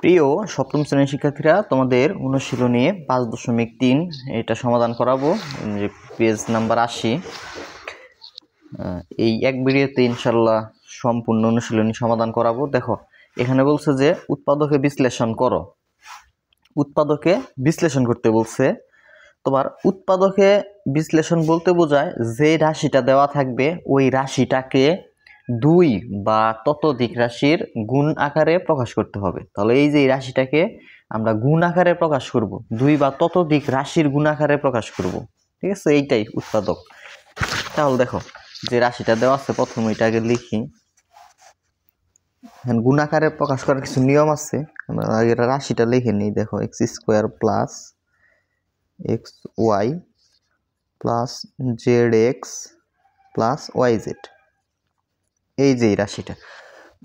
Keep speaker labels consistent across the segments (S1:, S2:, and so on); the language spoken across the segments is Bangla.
S1: প্রিয় সপ্তম শ্রেণীর শিক্ষার্থীরা, তোমাদের অনুশীলনী 5.3 এটা সমাধান করাবো। যে পেজ নাম্বার 80, এই এক ভিডিওতে ইনশাল্লাহ সম্পূর্ণ অনুশীলনী সমাধান করাবো। দেখো, এখানে বলছে যে উৎপাদকে বিশ্লেষণ করো। উৎপাদকে বিশ্লেষণ করতে বলছে। তোমার উৎপাদকে বিশ্লেষণ বলতে বোঝায় যে রাশিটা দেওয়া থাকবে ওই রাশিটাকে দুই বা ততোধিক রাশির গুণ আকারে প্রকাশ করতে হবে। তাহলে এই যে এই রাশিটাকে আমরা গুণ আকারে প্রকাশ করব, দুই বা ততোধিক রাশির গুণ আকারে প্রকাশ করব। ঠিক আছে, এইটাই উৎপাদক। তাহলে দেখো, যে রাশিটা দেওয়া আছে প্রথমে এটা আগে লিখি। গুণ আকারে প্রকাশ করার কিছু নিয়ম আছে, আমরা আগে রাশিটা লিখে নিই। দেখো, x² plus xy plus zx plus yz, এই যে রাশিটা।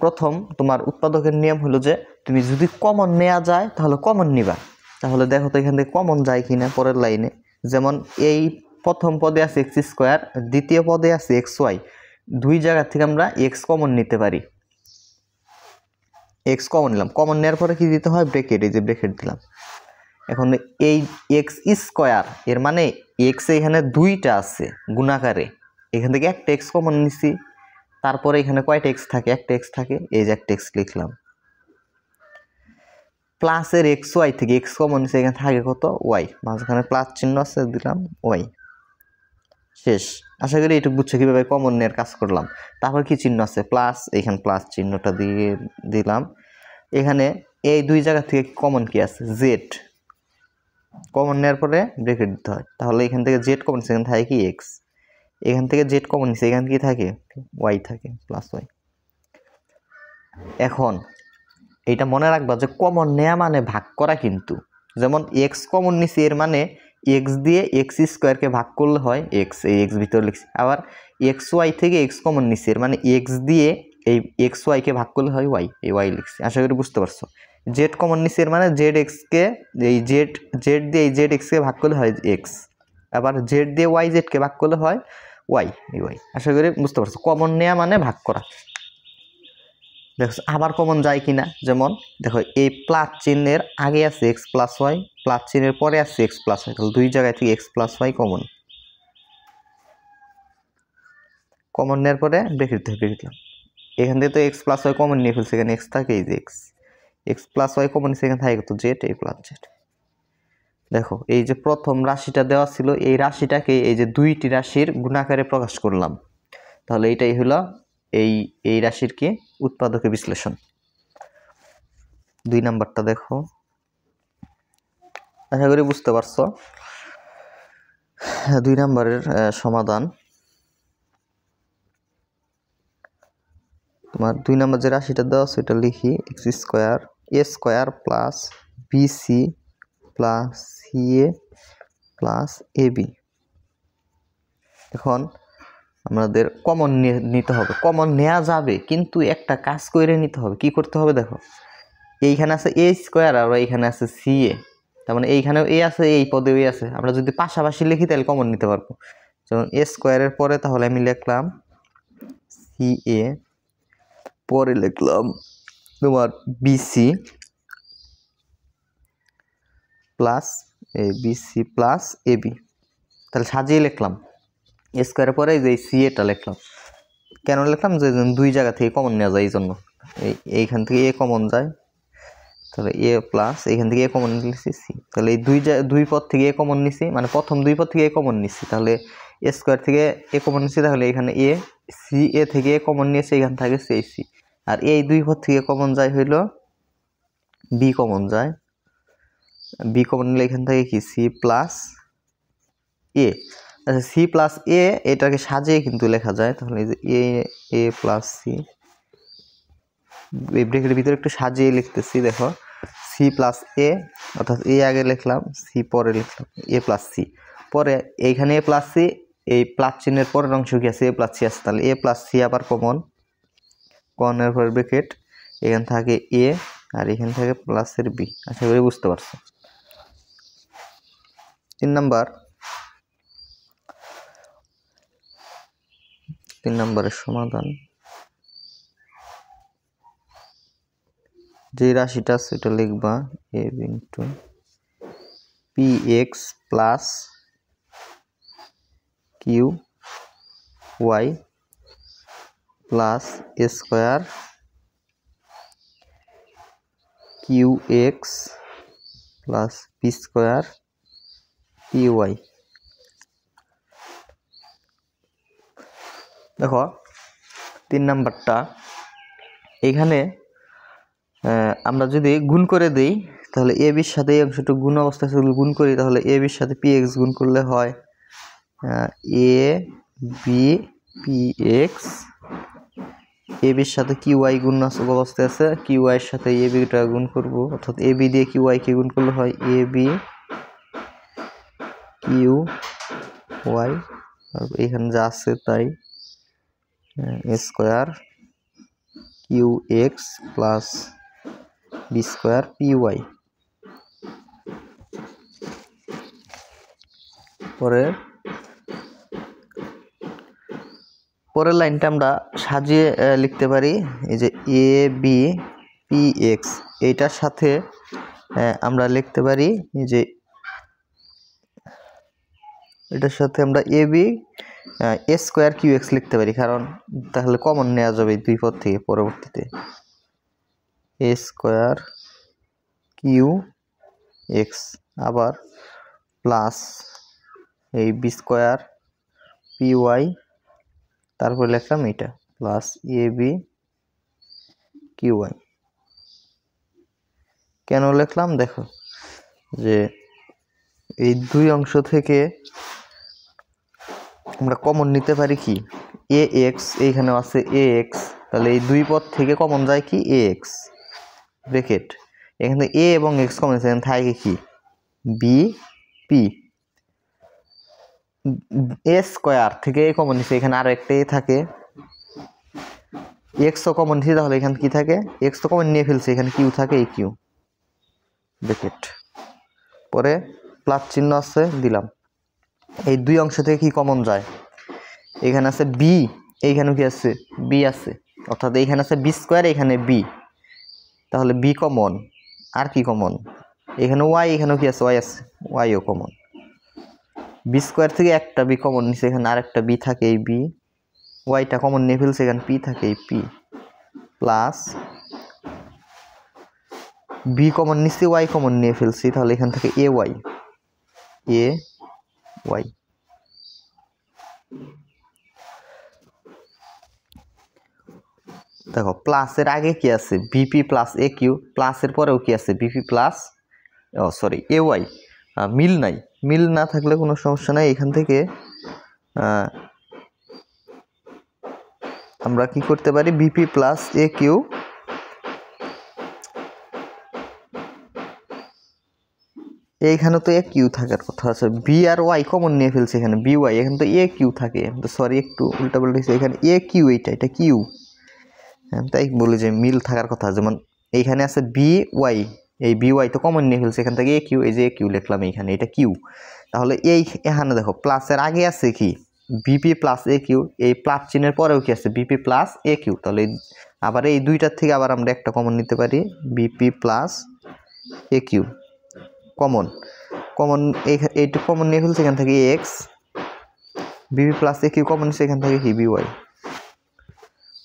S1: প্রথম তোমার উৎপাদকের নিয়ম হলো যে তুমি যদি কমন নেওয়া যায় তাহলে কমন নিবা। তাহলে দেখো তো এখান থেকে কমন যায় কিনা পরের লাইনে। যেমন এই প্রথম পদে আছে x², দ্বিতীয় পদে আছে xy, দুই জায়গা থেকে আমরা x কমন নিতে পারি। x কমন নিলাম, কমন নেওয়ার পরে কি দিতে হয়? ব্রেকেট, এই যে ব্রেকেট দিলাম। এখন এই x² এর মানে x এখানে দুইটা আছে গুণাকারে, এখান থেকে একটা x কমন নিছি। তারপরে এখানে কয়টা x থাকে? একটা x থাকে, এই যে একটা x লিখলাম। প্লাসের xy থেকে x কমন নিছি, এখানে থাকে কত? y, মাঝখানে প্লাস চিহ্ন আছে, দিলাম y। শেষ। আশা করি এটুকু বুঝছো কিভাবে কমন নেওয়ার কাজ করলাম। তারপর কি চিহ্ন আছে? প্লাস, এখানে প্লাস চিহ্নটা দিয়ে দিলাম। এখানে এই দুই জায়গা থেকে কমন কি আছে? z। কমন নেওয়ার পরে ব্রেকেট দিতে হয়। তাহলে এখান থেকে z কমন নিচ্ছে, এখানে থাকে কি? x। এখান থেকে z কমন নিচ্ছে, এখানে কি থাকে? y থাকে, প্লাস y। এখন এইটা মনে রাখবা যে কমন নেয়া মানে ভাগ করা, কিন্তু যেমন x কমন নিছি এর মানে x দিয়ে x² কে ভাগ করলে হয় x, এই x ভিতরে লিখছি। আবার xy থেকে x কমন নিছি এর মানে x দিয়ে এই xy কে ভাগ করলে হয় y, এই y লিখছি। আশা করি বুঝতে পারছো। z কমন নিছি এর মানে zx কে এই z দিয়ে এই zx কে ভাগ করলে হয় x, আবার z দিয়ে yz কে ভাগ করলে হয় y, এই y। আশা করি বুঝতে পারছো। কমন নেয়া মানে ভাগ করা। দেখো আবার কমন যায় কিনা, যেমন দেখো এই প্লাস চিহ্নের আগে আছে x প্লাস ওয়াই, প্লাস চিহ্নের পরে আছে x প্লাস ওয়াই, তাহলে দুই জায়গায় থেকে x plus Y common. Common নেওয়ার পরে ব্রেকেট দিলাম। এখান থেকে তো x প্লাস ওয়াই কমন নিয়ে ফেলছে, এখানে x থাকে, এই যে x প্লাস ওয়াই কমন নিচ্ছে, এখানে থাকে তো z, এই প্লাস z। দেখো এই যে প্রথম রাশিটা দেওয়া ছিল, এই রাশিটাকে এই যে দুইটি রাশির গুণাকারে প্রকাশ করলাম। তাহলে এইটাই হলো এই রাশির কি? উৎপাদকে বিশ্লেষণ। 2 নাম্বারটা দেখো, আশা করি বুঝতে পারছো। 2 নাম্বারের সমাধান। তোমার 2 নাম্বার যে রাশিটা দেওয়া আছে এটা লিখি। x² plus bc plus ca plus ab। এখন আমাদের কমন নিতে হবে। কমন নেওয়া যাবে, কিন্তু একটা কাজ করে নিতে হবে। কি করতে হবে? দেখো, এইখানে আছে a² আর এইখানে আছে ca, তার মানে এইখানেও a আছে, এই পদেও a আছে। আমরা যদি পাশাপাশি লিখি তাহলে কমন নিতে পারবো। যেমন a² এর পরে তাহলে আমি লিখলাম ca, পরে লিখলাম তোমার bc plus bc plus ab। তাহলে সাজিয়ে লিখলাম। a² এর পরে যে ca-টা লিখলাম। কেন লিখলাম? যে দুই জায়গা থেকে কমন নেওয়া যায়, এই জন্য। এইখান থেকে a কমন যায়, তাহলে a প্লাস এখান থেকে a কমন নিচ্ছি c। তাহলে এই দুই পদ থেকে a কমন নিছি, মানে প্রথম দুই পদ থেকে a কমন নিচ্ছি। তাহলে a² থেকে a কমন নিচ্ছি, তাহলে এখানে a, ca থেকে a কমন নিয়েছে, এখানে থাকে c। আর এই দুই পদ থেকে কমন যায় হইলো b কমন যায়। b কমন নিলে এখান থেকে কি? c plus a। আচ্ছা, c প্লাস a এটাকে সাজিয়ে কিন্তু লেখা যায়। তাহলে এই যে a প্লাস c, এই ব্রেকেটের ভিতরে একটু সাজিয়ে লিখতেছি। দেখো, c প্লাস a, অর্থাৎ a আগে লিখলাম, c পরে লিখলাম, a প্লাস c। পরে এইখানে a প্লাস c, এই প্লাস চিহ্নের পরের অংশ কি আছে? a প্লাস c আছে। তাহলে a প্লাস c আবার কমন, কমনের পরে ব্রেকেট, এখান থাকে a আর এখান থেকে প্লাসের b। আশা করি বুঝতে পারছো। 3 নাম্বারের সমাধান। যে রাশিটা আছে এটা লিখবা a into px plus qy plus a square qx plus p square py। দেখো 3 নাম্বারটা এখানে আমরা যদি গুণ করে দেই তাহলে a b এর সাথে এই অংশটুকু গুণ অবস্থায় যদি গুণ করি তাহলে a b এর সাথে px গুণ করলে হয় a b px, a b এর সাথে qy গুণ অবস্থায় আছে, qy এর সাথে a b টা গুণ করব, অর্থাৎ a b দিয়ে qy কে গুণ করলে হয় a b qy, আর এখানে যা আছে তাই a square qx plus b square py। পরের লাইনটা আমরা সাজিয়ে লিখতে পারি এই যে a b px, এইটার সাথে আমরা লিখতে পারি এই যে এটার সাথে আমরা a b a square qx লিখতে পারি, কারণ তাহলে কমন নেওয়া যাবে দুই পদ থেকে পরবর্তীতে a স্কয়ার qx আবার প্লাস এই b স্কয়ার py, তারপর লিখলাম এটা প্লাস ab qy। কেন লিখলাম দেখো যে এই দুই অংশ থেকে আমরা কমন নিতে পারি কি ax, এইখানে আছে ax, তাহলে এই দুই পদ থেকে কমন যায় কি ax ব্র্যাকেট, এখানে a এবং x কমন আছে, এখানে থাকে কি b p, a স্কয়ার থেকে a কমন নিছে, এখানে আরো একটা a থাকে, x তো কমন নিছে তাহলে এখানে কি থাকে x তো কমন নিয়ে ফেলছে, এখানে q থাকে এই q ব্র্যাকেট, পরে প্লাস চিহ্ন আছে দিলাম। এই দুই অংশ থেকে কি কমন যায়, এখানে আছে b, এইখানে কি আছে b আছে, অর্থাৎ এইখানে আছে b স্কয়ার, এখানে b, তাহলে b কমন, আর কি কমন এখানে y, এখানেও কি আছে y আছে, y ও কমন, b স্কয়ার থেকে একটা b কমন নিছে, এখানে আরেকটা b থাকে এই b, y টা কমন নিয়ে ফেলছে, এখানে p থাকে এই p, প্লাস b কমন নিছি y কমন নিয়ে ফেলছি, তাহলে এখান থেকে ay দেখো প্লাসের আগে কি আছে bp প্লাস aq, প্লাসের পরেও কি আছে bp প্লাস ay, মিল নাই, মিল না থাকলে কোনো সমস্যা নাই, এখান থেকে আমরা কি করতে পারি bp প্লাস aq, এইখানে তো aq থাকার কথা আছে, b আর y কমন নিয়ে ফেলছে, এখানে by, এখানে তো aq থাকে, সরি একটু উল্টাপাল্টা হয়েছে, এখানে aq, এটা q, তাই বলি যে মিল থাকার কথা, যেমন এইখানে আছে by, এই by তো কমন নিয়ে ফেলছে, এখান থেকে aq, এই যে aq লিখলাম এইখানে, এটা q, তাহলে এখানে দেখো প্লাসের আগে আছে কি bp প্লাস aq, এই প্লাস চিহ্নের পরেও কি আছে bp প্লাস aq, তাহলে আবার এই দুইটার থেকে আবার আমরা একটা কমন নিতে পারি bp প্লাস aq, কমন এইটা কমন নিয়ে ফেলছে, এখান থেকে x, bp plus aq common নিচ্ছে, এখান থেকে কি by,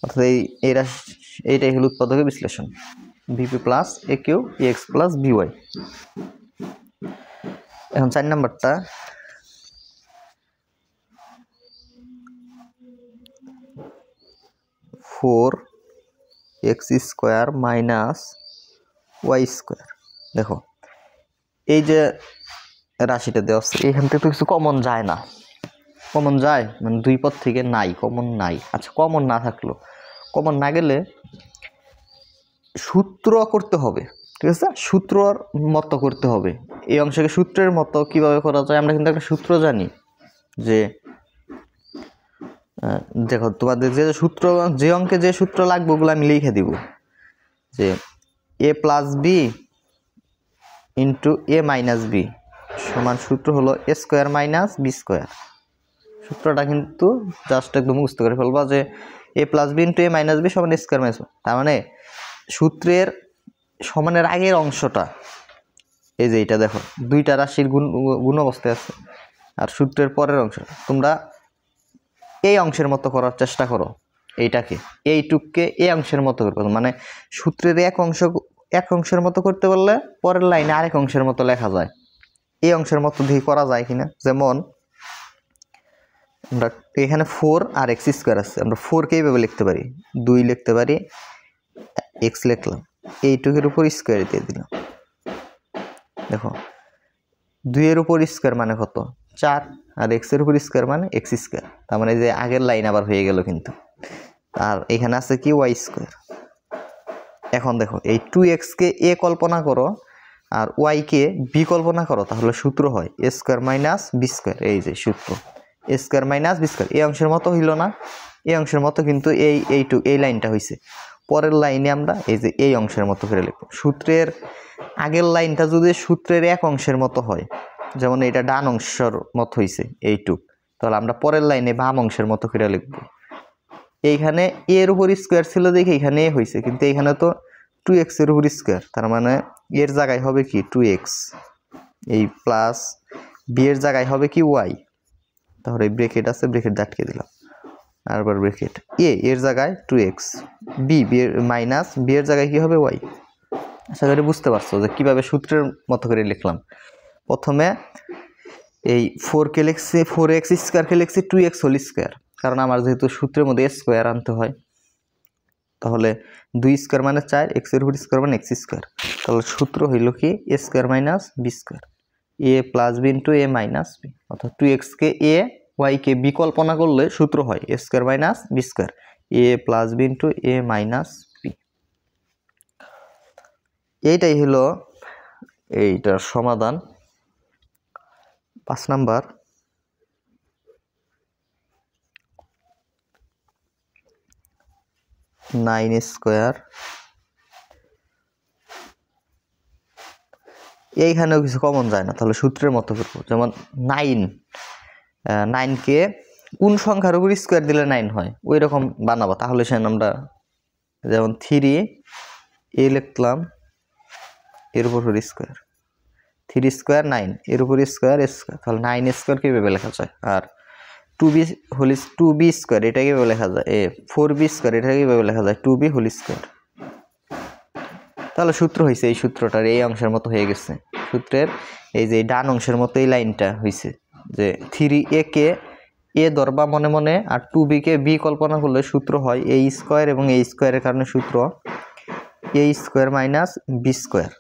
S1: অর্থাৎ এইটাই হলো উৎপাদকের বিশ্লেষণ bp plus aq x plus by। এখন 4 নাম্বারটা four X square minus Y square, দেখো এই যে রাশিটা দেওয়া আছে এখান থেকে তো কিছু কমন যায় না, কমন যায় মানে দুই পদ থেকে নাই, কমন নাই, আচ্ছা কমন না থাকলো, কমন না গেলে সূত্র করতে হবে, ঠিক আছে, সূত্রর মতো করতে হবে, এই অংশকে সূত্রের মতো কিভাবে করা যায়, আমরা কিন্তু একটা সূত্র জানি যে দেখো তোমাদের যে সূত্র, যে অঙ্কে যে সূত্র লাগবে ওগুলো আমি লিখে দিব, যে a plus B into A minus B সমান সূত্র হলো A square minus B square, সূত্রটা কিন্তু জাস্ট একদম মুখস্থ করে ফেলবা যে A plus B into A minus B সমান এ স্কোয়ার মাইনাস, তার মানে সূত্রের সমানের আগের অংশটা, এই যে এটা দেখো দুইটা রাশির গুণ অবস্থায় আছে, আর সূত্রের পরের অংশ তোমরা এই অংশের মতো করার চেষ্টা করো। এইটাকে এইটুককে এই অংশের মতো করবো, মানে সূত্রের এক অংশের মতো করতে পারলে পরের লাইনে আরেক অংশের মতো লেখা যায়। এই অংশের মতো দিয়ে করা যায় কিনা, যেমন আমরা এখানে 4 আর x স্কোয়ার আছে, আমরা 4কে এইভাবে লিখতে পারি, 2 লিখতে পারি, x লিখলাম, এইটুকের উপর স্কোয়ার দিয়ে দিলাম। দেখো 2 এর উপর স্কোয়ার মানে কত 4, আর x এর উপর স্কোয়ার মানে x স্কোয়ার, তার মানে যে আগের লাইন আবার হয়ে গেল কিন্তু। আর এখানে আছে কি y স্কোয়ার। এখন দেখো এই 2x কে a কল্পনা করো আর y কে b কল্পনা করো, তাহলে সূত্র হয় a square minus b square. এই যে সূত্র a square minus b square, এই অংশের মতো হইল না, এই অংশের মতো কিন্তু এই লাইনটা হইছে। পরের লাইনে আমরা এই যে এই অংশের মতো করে লিখব। সূত্রের আগের লাইনটা যদি সূত্রের এক অংশের মতো হয়, যেমন এটা ডান অংশের মতো হইছে এইটুক, তাহলে আমরা পরের লাইনে বাম অংশের মতো করে লিখব। এইখানে এর উপর স্কোয়ার ছিল দেখে এখানে এ হয়েছে, কিন্তু এইখানে তো 2x এর উপর স্কোয়ার, তার মানে এর জায়গায় হবে কি 2x, এই প্লাস বি এর জায়গায় হবে কি y, তাহলে এই ব্রেকেট আছে, ব্রেকেট আটকে দিলাম, আরবার ব্রেকেট এর জায়গায় 2x, বি এর মাইনাস বি এর জায়গায় কি হবে y। আশা করি বুঝতে পারছো যে কিভাবে সূত্রের মতো করে লিখলাম। প্রথমে এই 4কে লিখছি, 4x স্কোয়ারকে লিখছি 2x হোল স্কোয়ার, কারণ আমার যেহেতু সূত্রের মধ্যে স্কোয়ার আনতে হয়, তাহলে 2 স্কোয়ার মানে 4, x এর উপর স্কোয়ার মানে x স্কোয়ার, তাহলে সূত্র হইল কি a square minus b square, a plus b into a minus b, অর্থাৎ 2x K a, y K b কল্পনা করলে সূত্র হয় a square minus b square, a plus b into a minus b। এইটাই হলো এইটার সমাধান। 5 নাম্বার, নাইন স্কোয়ার, এইখানেও কিছু কমন যায় না, তাহলে সূত্রের মতো করবো। যেমন 9কে কোন সংখ্যার উপর স্কোয়ার দিলে 9 হয় ওই রকম বানাবো, তাহলে সেন আমরা যেমন 3 এ লিখলাম, এর উপর স্কোয়ার, 3 স্কোয়ার 9, এর উপর স্কোয়ার স্কোয়ার, তাহলে 9 স্কোয়ার কীভাবে লেখা যায়। আর 2b স্কোয়ার এটা কীভাবে লেখা যায়, 4b স্কোয়ার এটা কীভাবে লেখা যায় 2b হোল স্কোয়ার। তাহলে সূত্র হয়েছে এই সূত্রটার এই অংশের মতো হয়ে গেছে। সূত্রের এই যে ডান অংশের মতো এই লাইনটা হয়েছে যে 3a কে এ ধরবা মনে মনে, আর 2b কে b কল্পনা করলে সূত্র হয় a স্কোয়ার, এবং a স্কোয়ারের কারণে সূত্র a square minus b square,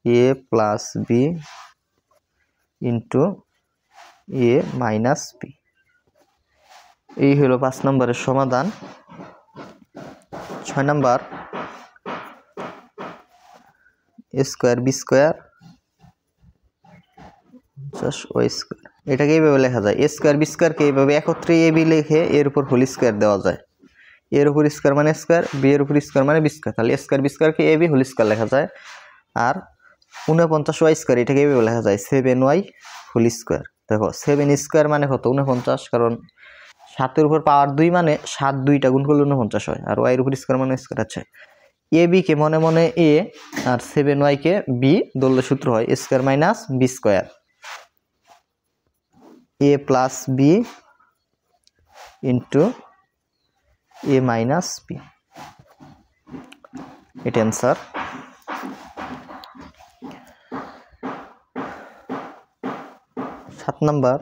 S1: a plus b into a minus b। এই হলো 5 নম্বরের সমাধান। 6 number, a square b square Y square, এটাকে এইভাবে লেখা যায় a স্কোয়ার b স্কোয়ারকে এইভাবে একত্রে a b লিখে এর উপর হোল স্কোয়ার দেওয়া যায়, এর উপর স্কোয়ার মানে স্কোয়ার, বি এর উপর স্কোয়ার মানে বি স্কোয়ার, তাহলে a স্কোয়ার b স্কোয়ারকে a b হোল স্কোয়ার লেখা যায়। আর 49y স্কোয়ার এটাকে এইভাবে লেখা যায় 7y হোল স্কোয়ার। দেখো 7 স্কোয়ার মানে কত 49, কারণ 7 এর উপর পাওয়ার 2 মানে 7 2টা গুণ করলে 49 হয়, আর y এর উপর স্কোয়ার মানে স্কোয়ার। আছে এ বি কে মনে মনে a R 7y K b ধরলে সূত্র হয় a square minus b square, a plus b into a minus b। এটা অ্যান্সার। 7 নাম্বার,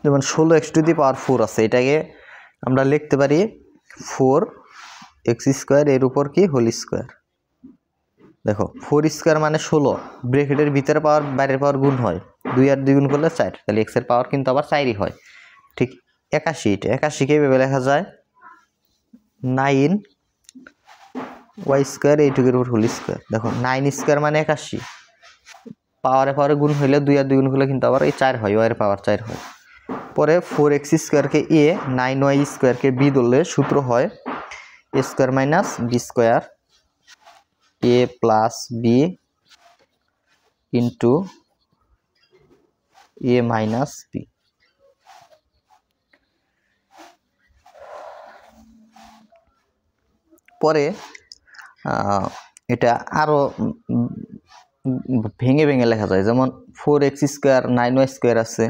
S1: যেমন 16x টু দি পাওয়ার 4 আছে, এটাকে আমরা লিখতে পারি 4x স্কোয়ার এর উপর কি হোল স্কোয়ার। দেখো 4 স্কোয়ার মানে 16, ব্র্যাকেটের ভিতরে পাওয়ার বাইরের পাওয়ার গুণ হয়, 2 আর 2 গুণ করলে 4, তাহলে x এর পাওয়ার কিন্তু আবার 4ই হয়। ঠিক 81, এটা 81কে এইভাবে লেখা যায় 9y স্কোয়ার এইটুকুর উপর হোল স্কোয়ার। দেখো 9 স্কোয়ার মানে 81, পাওয়ারে গুণ হইলে 2 আর 2 গুণ করলে কিন্তু আবার এই 4 হয়, y এর পাওয়ার 4 হয়। পরে 4x স্কোয়ারকে a, 9y স্কোয়ারকে b ধরলে সূত্র হয় a square minus b square, a plus b into a minus b। পরে এটা আরও ভেঙে ভেঙে লেখা যায়, যেমন 4x স্কোয়ার 9y স্কোয়ার আছে,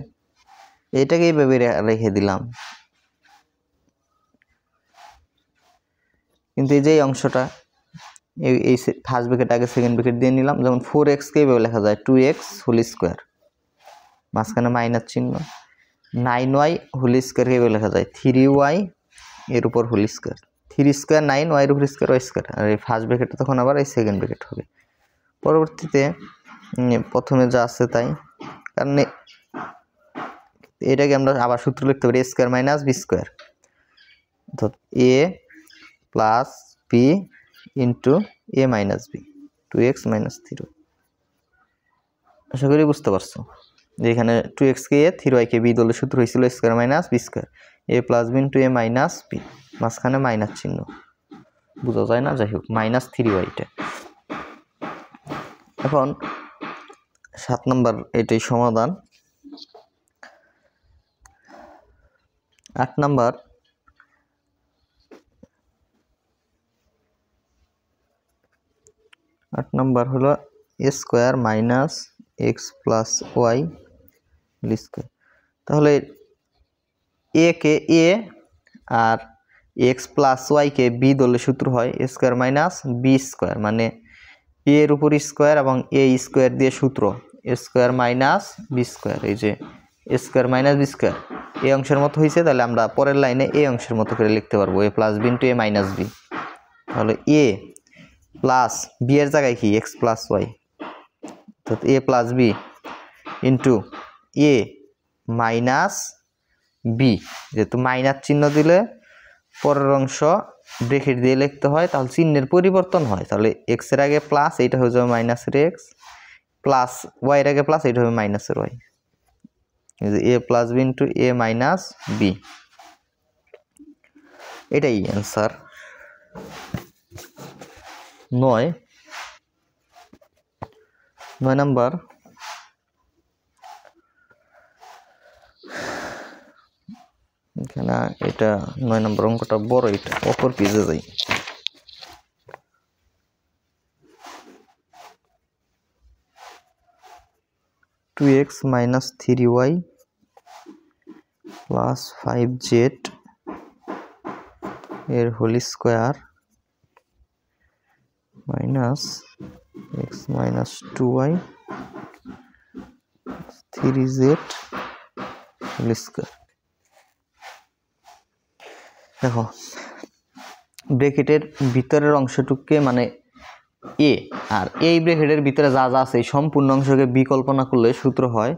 S1: এটাকে এইভাবে রেখে দিলাম। কিন্তু এই যে অংশটা এই ফার্স্ট ব্র্যাকেট আগে সেকেন্ড ব্র্যাকেট দিয়ে নিলাম, যেমন 4x কে এইভাবে লেখা যায় 2x হোল স্কোয়ার, মাঝখানে মাইনাস চিহ্ন। 9y হোল স্কোয়ার কে এইভাবে লেখা যায় 3y এর উপর হোল স্কোয়ার, 3 স্কোয়ার 9 y এর উপর স্কোয়ার y স্কোয়ার। আর এই ফার্স্ট ব্র্যাকেটটা তখন আবার এই সেকেন্ড ব্র্যাকেট হবে। পরবর্তীতে প্রথমে যা আছে তাই, কারণ এটাকে আমরা আবার সূত্র লিখতে পারি a square minus b square, অর্থাৎ a plus b into a minus b 2x minus 3। আশা করি বুঝতে পারছো যে এখানে 2x K a 3y K b দলে সূত্র হয়েছিল a square minus b square, a plus b into a minus b, মাঝখানে মাইনাস চিহ্ন, বোঝা যায় না, যাই হোক মাইনাস 3y টা। এখন 7 নম্বর এটাই সমাধান। 8 নম্বর হলো a square minus x plus Y square. তাহলে a কে a আর x প্লাস ওয়াই কে b দলে সূত্র হয় a square minus b square, মানে a এর উপর স্কোয়ার এবং a স্কোয়ার দিয়ে সূত্র a square minus b square. এই যে a square minus b square এই অংশের মতো হয়েছে, তাহলে আমরা পরের লাইনে এই অংশের মতো করে লিখতে পারবো a plus b into a minus b। তাহলে a প্লাস b এর জায়গায় কি x প্লাস ওয়াই, অর্থাৎ a plus b into a minus b, যেহেতু মাইনাস চিহ্ন দিলে পরের অংশ ব্রেকেট দিয়ে লিখতে হয়, তাহলে চিহ্নের পরিবর্তন হয়। তাহলে x এর আগে প্লাস, এইটা হয়ে যাবে মাইনাসের x, প্লাস y এর আগে প্লাস, এইটা হবে মাইনাসের y। a plus b into a minus b, এটাই অ্যান্সার। 9 নম্বর, এখানে এটা 9 নম্বর অঙ্কটা বড়, এটা অপর পেজে যাই। Two x minus 3y plus 5z এর whole square minus x minus 2y 3z whole square. দেখো ব্র্যাকেটের ভিতরের অংশটুকুকে মানে a, আর এই ব্র্যাকেটের ভিতরে যা যা আছে এই সম্পূর্ণ অংশকে b কল্পনা করলে সূত্র হয়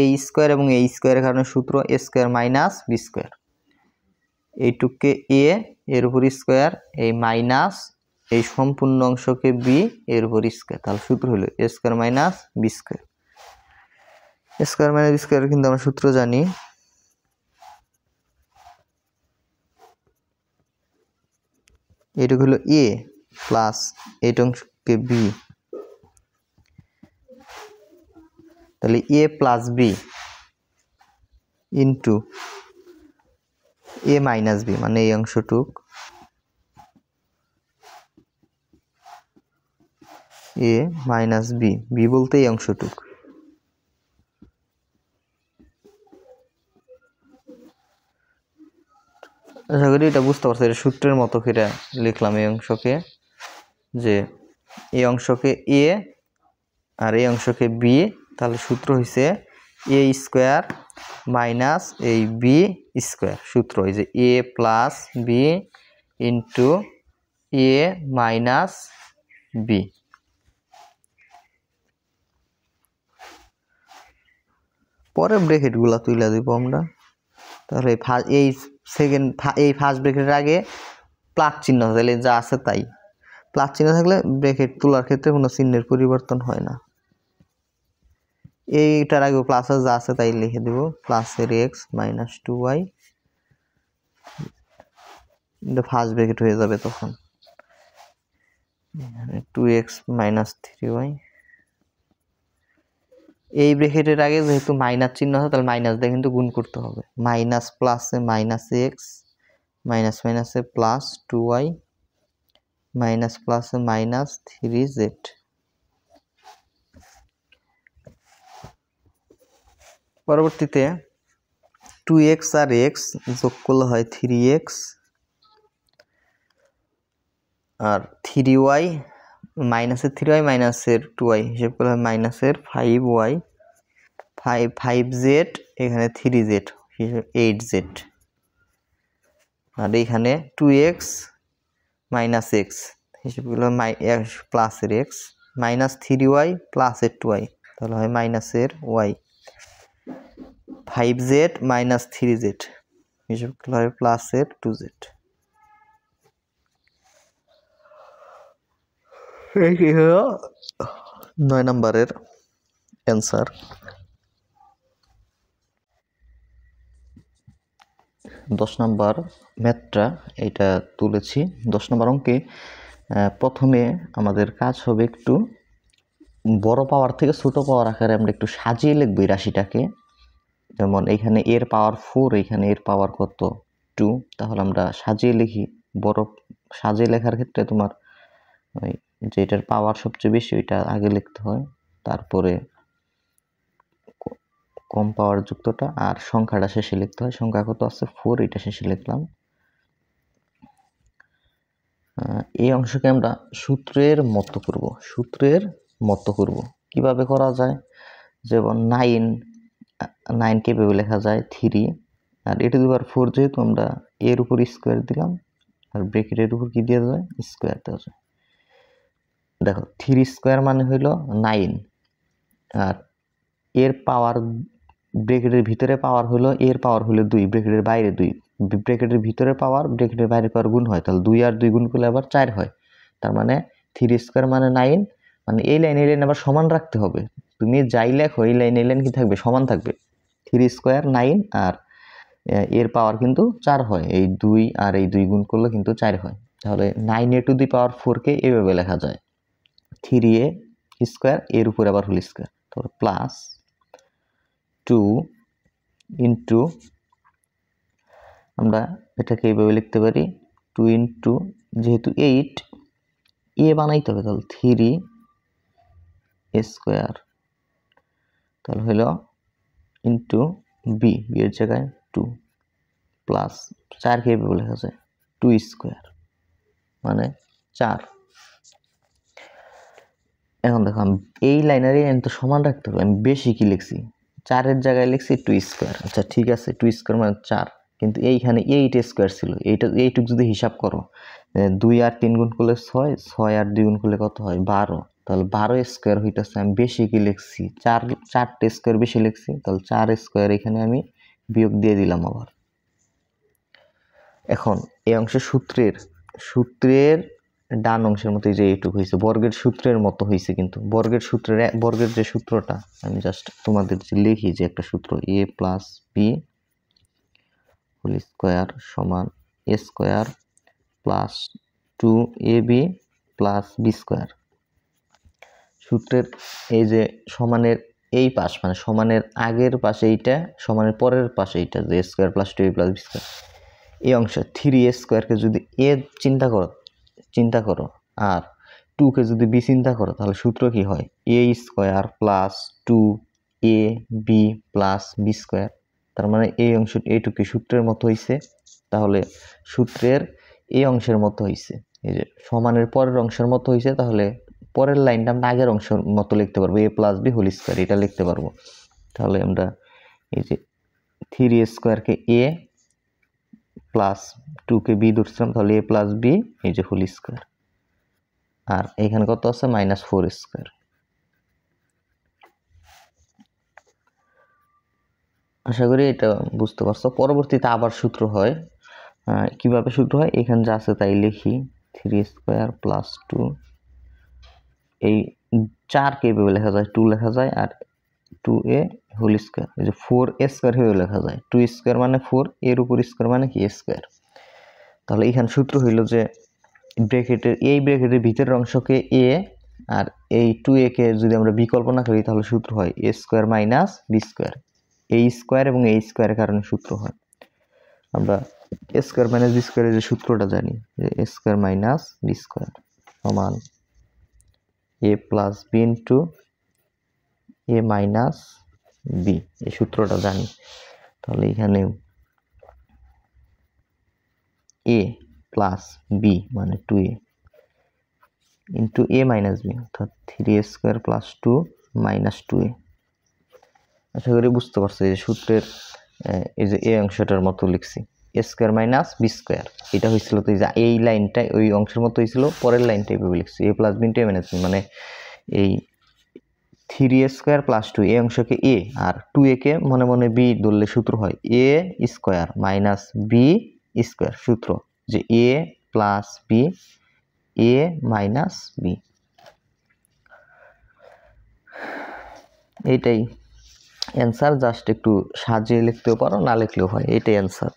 S1: a স্কোয়ার, এবং a স্কোয়ারের কারণে সূত্র a square minus b square. এইটুককে a এর উপর স্কোয়ার, এই মাইনাস এই সম্পূর্ণ অংশকে b এর উপর স্কোয়ার, তাহলে সূত্র হলো a square minus b square. Square minus B square কিন্তু আমরা সূত্র জানি, এইটুকু হলো a প্লাস এইটা অংশকে b, তাহলে a plus b into a minus b, মানে এই অংশটুক a মাইনাস b, b বলতে এই অংশটুক। আশা করি এটা বুঝতে পারছো, এটা সূত্রের মতো করে লিখলাম এই অংশকে, যে এই অংশকে a আর এই অংশকে b, তাহলে সূত্র হয়েছে a স্কোয়ার মাইনাস এই b স্কোয়ার। সূত্র এই যে a plus b into a minus b। পরে ব্র্যাকেটগুলো তুলে দিব আমরা। তাহলে এই ফার্স্ট ব্র্যাকেটের আগে প্লাস চিহ্ন, তাহলে যা আছে তাই, প্লাস চিহ্ন থাকলে ব্র্যাকেট তোলার ক্ষেত্রে কোনো চিহ্নের পরিবর্তন হয় না। এইটার আগে প্লাস যা আছে তাই লিখে দেব, প্লাসের x মাইনাস 2y, এটা ফার্স্ট ব্র্যাকেট হয়ে যাবে তখন 2x মাইনাস 3y। এই ব্র্যাকেটের আগে যেহেতু মাইনাস চিহ্ন আছে, তাহলে মাইনাস দিয়ে কিন্তু গুণ করতে হবে, মাইনাস প্লাসে মাইনাস x মাইনাস মাইনাসে প্লাস 2y মাইনাস প্লাসে মাইনাস 3z, পরবর্তীতে 2x আর x যোগ করলে হয় 3x, আর 3y মাইনাসের 3y মাইনাসের 2y হিসেব করলে হয় মাইনাসের 5y, 5z এখানে 3z 8z, আর এখানে 2x মাইনাস x হিসেব করলে প্লাসের x, মাইনাস 3y প্লাসের 2y তাহলে হয় মাইনাসের y, 5z মাইনাস 3z হিসেব করলে হয় প্লাসের 2z। এই হলো 9 নম্বরের অ্যান্সার। 10 নম্বর ম্যাথটা এটা তুলেছি। 10 নম্বর অঙ্কে প্রথমে আমাদের কাজ হবে একটু বড় পাওয়ার থেকে ছোট পাওয়ার আকারে আমরা একটু সাজিয়ে লিখব এই রাশিটাকে। যেমন এখানে এর পাওয়ার 4, এখানে এর পাওয়ার কত 2, তাহলে আমরা সাজিয়ে লিখি। বড় সাজিয়ে লেখার ক্ষেত্রে তোমার ওই যেটার পাওয়ার সবচেয়ে বেশি ওইটা আগে লিখতে হয়, তারপরে কম পাওয়ার যুক্তটা আর সংখ্যাটা শেষে লিখতে হয়। সংখ্যা কত আছে 4, এটা শেষে লিখলাম। এই অংশকে আমরা সূত্রের মতো করব। সূত্রের মতো করব কিভাবে করা যায়? যেমন 9 কে এভাবে লেখা যায় 3, আর a টু দি পাওয়ার 4 যেহেতু আমরা এর উপর স্কোয়ার দিলাম আর ব্র্যাকেটের উপর কি দিয়ে যায় স্কোয়ার দেওয়া যায়। দেখো 3 স্কোয়ার মানে হইল 9, আর এর পাওয়ার ব্র্যাকেটের ভিতরে পাওয়ার হলো এর পাওয়ার হলো 2, ব্র্যাকেটের বাইরে 2, ব্র্যাকেটের ভিতরে পাওয়ার ব্র্যাকেটের বাইরে পাওয়ার গুণ হয়, তাহলে 2 আর 2 গুণ করলে আবার 4 হয়। তার মানে 3 স্কোয়ার মানে 9, মানে এই লাইন আবার সমান রাখতে হবে। তুমি যাই লেখো এই লাইন কি থাকবে সমান থাকবে। 3 স্কোয়ার 9 আর এর পাওয়ার কিন্তু 4 হয়, এই 2 আর এই 2 গুণ করলে কিন্তু 4 হয়। তাহলে 9a টু দি পাওয়ার 4 কে এভাবে লেখা যায় 3a স্কোয়ার এর উপর আবার হোল স্কোয়ার, তারপর প্লাস 2 ইন্টু, আমরা এটাকে এইভাবে লিখতে পারি 2 ইন্টু, যেহেতু 8 এ বানাইতে হবে তাহলে 3 স্কোয়ার, তাহলে হলো ইন্টু বি, এর জায়গায় 2 প্লাস 4 কে এইভাবে লেখা যায় 2 স্কোয়ার মানে 4। এখন দেখো এই লাইনের তো সমান রাখতে হবে, আমি বেশি কি লিখছি 4-এর জায়গায় লিখছি 2 স্কোয়ার। আচ্ছা ঠিক আছে 2 স্কোয়ার মানে 4, কিন্তু এইখানে 8 স্কোয়ার ছিল, এইটুক যদি হিসাব করো 2 আর 3 গুণ করলে 6, 6 আর 2 গুণ করলে কত হয় 12, তাহলে 12 স্কোয়ার হইতেছে। আমি বেশি কি লিখছি 4টে স্কোয়ার বেশি লিখছি, তাহলে 4 স্কোয়ার এখানে আমি বিয়োগ দিয়ে দিলাম আবার। এখন এই অংশে সূত্রের ডান অংশের মতো যে এইটুকু হয়েছে বর্গের সূত্রের মতো হয়েছে, কিন্তু বর্গের যে সূত্রটা আমি জাস্ট তোমাদের লিখি যে একটা সূত্র a plus B whole square সমান a square plus 2ab plus B square. সূত্রের এই যে সমানের এই পাশ মানে সমানের আগের পাশে এইটা, সমানের পরের পাশে এইটা যে square plus 2ab plus B square. এই অংশ 3a স্কোয়ারকে যদি এ চিন্তা করো আর 2কে যদি বি চিন্তা করো, তাহলে সূত্র কি হয় a square plus 2ab plus B square. তার মানে এই অংশ এইটুকু সূত্রের মতো হইছে, তাহলে সূত্রের এই অংশের মতো হইছে, এই যে সমানের পরের অংশের মতো হইছে, তাহলে পরের লাইনটা আমরা আগের অংশের মতো লিখতে পারবো a plus B whole square, এটা লিখতে পারবো। তাহলে আমরা এই যে 3a স্কোয়ারকে a প্লাস 2কে বি ধরছিলাম, তাহলে a প্লাস বি এই যে হোল স্কোয়ার, আর এখানে কত আছে -4 স্কোয়ার। আশা করি এটা বুঝতে পারছো। পরবর্তীতে আবার সূত্র হয়, কিভাবে সূত্র হয় এখানে যা আছে তাই লিখি 3 স্কোয়ার প্লাস 2, এই 4কে এভাবে লেখা যায় 2 লেখা যায়, আর 2a হোল স্কোয়ার, এই যে 4a স্কোয়ার হয়ে লেখা যায় 2 স্কোয়ার মানে 4, এর উপর স্কোয়ার মানে কি স্কোয়ার। তাহলে এখানে সূত্র হইল যে ব্র্যাকেটের ভিতরের অংশকে a আর এই 2a কে যদি আমরা বিকল্প না করি, তাহলে সূত্র হয় a square minus B square. এই স্কোয়ার এবং এই স্কোয়ারের কারণে সূত্র হয়, আমরা a স্কোয়ার মাইনাস বি স্কোয়ারের যে সূত্রটা জানি যে a square minus B square. সমান a plus B into A minus B, এই সূত্রটা জানি। তাহলে এখানে a প্লাস বি মানে 2a into A minus B অর্থাৎ 3a square plus 2 minus 2a। আশা করি বুঝতে পারছো এই সূত্রের এই যে এই অংশটার মতো লিখছি এ স্কোয়ার মাইনাস বি স্কোয়ার, এটা হয়েছিল তো এই লাইনটা ওই অংশের মতো হয়েছিল, পরের লাইনটা এইভাবে লিখছি এ plus B into A minus B মানে এই 3a স্কোয়ার প্লাস 2 এই অংশকে এ আর 2a কে মনে মনে বি ধরলে সূত্র হয় A square minus B square, সূত্র যে A plus B A minus B. এইটাই অ্যান্সার, জাস্ট একটু সাজিয়ে লিখতেও পারো, না লিখলেও হয়। এইটাই অ্যান্সার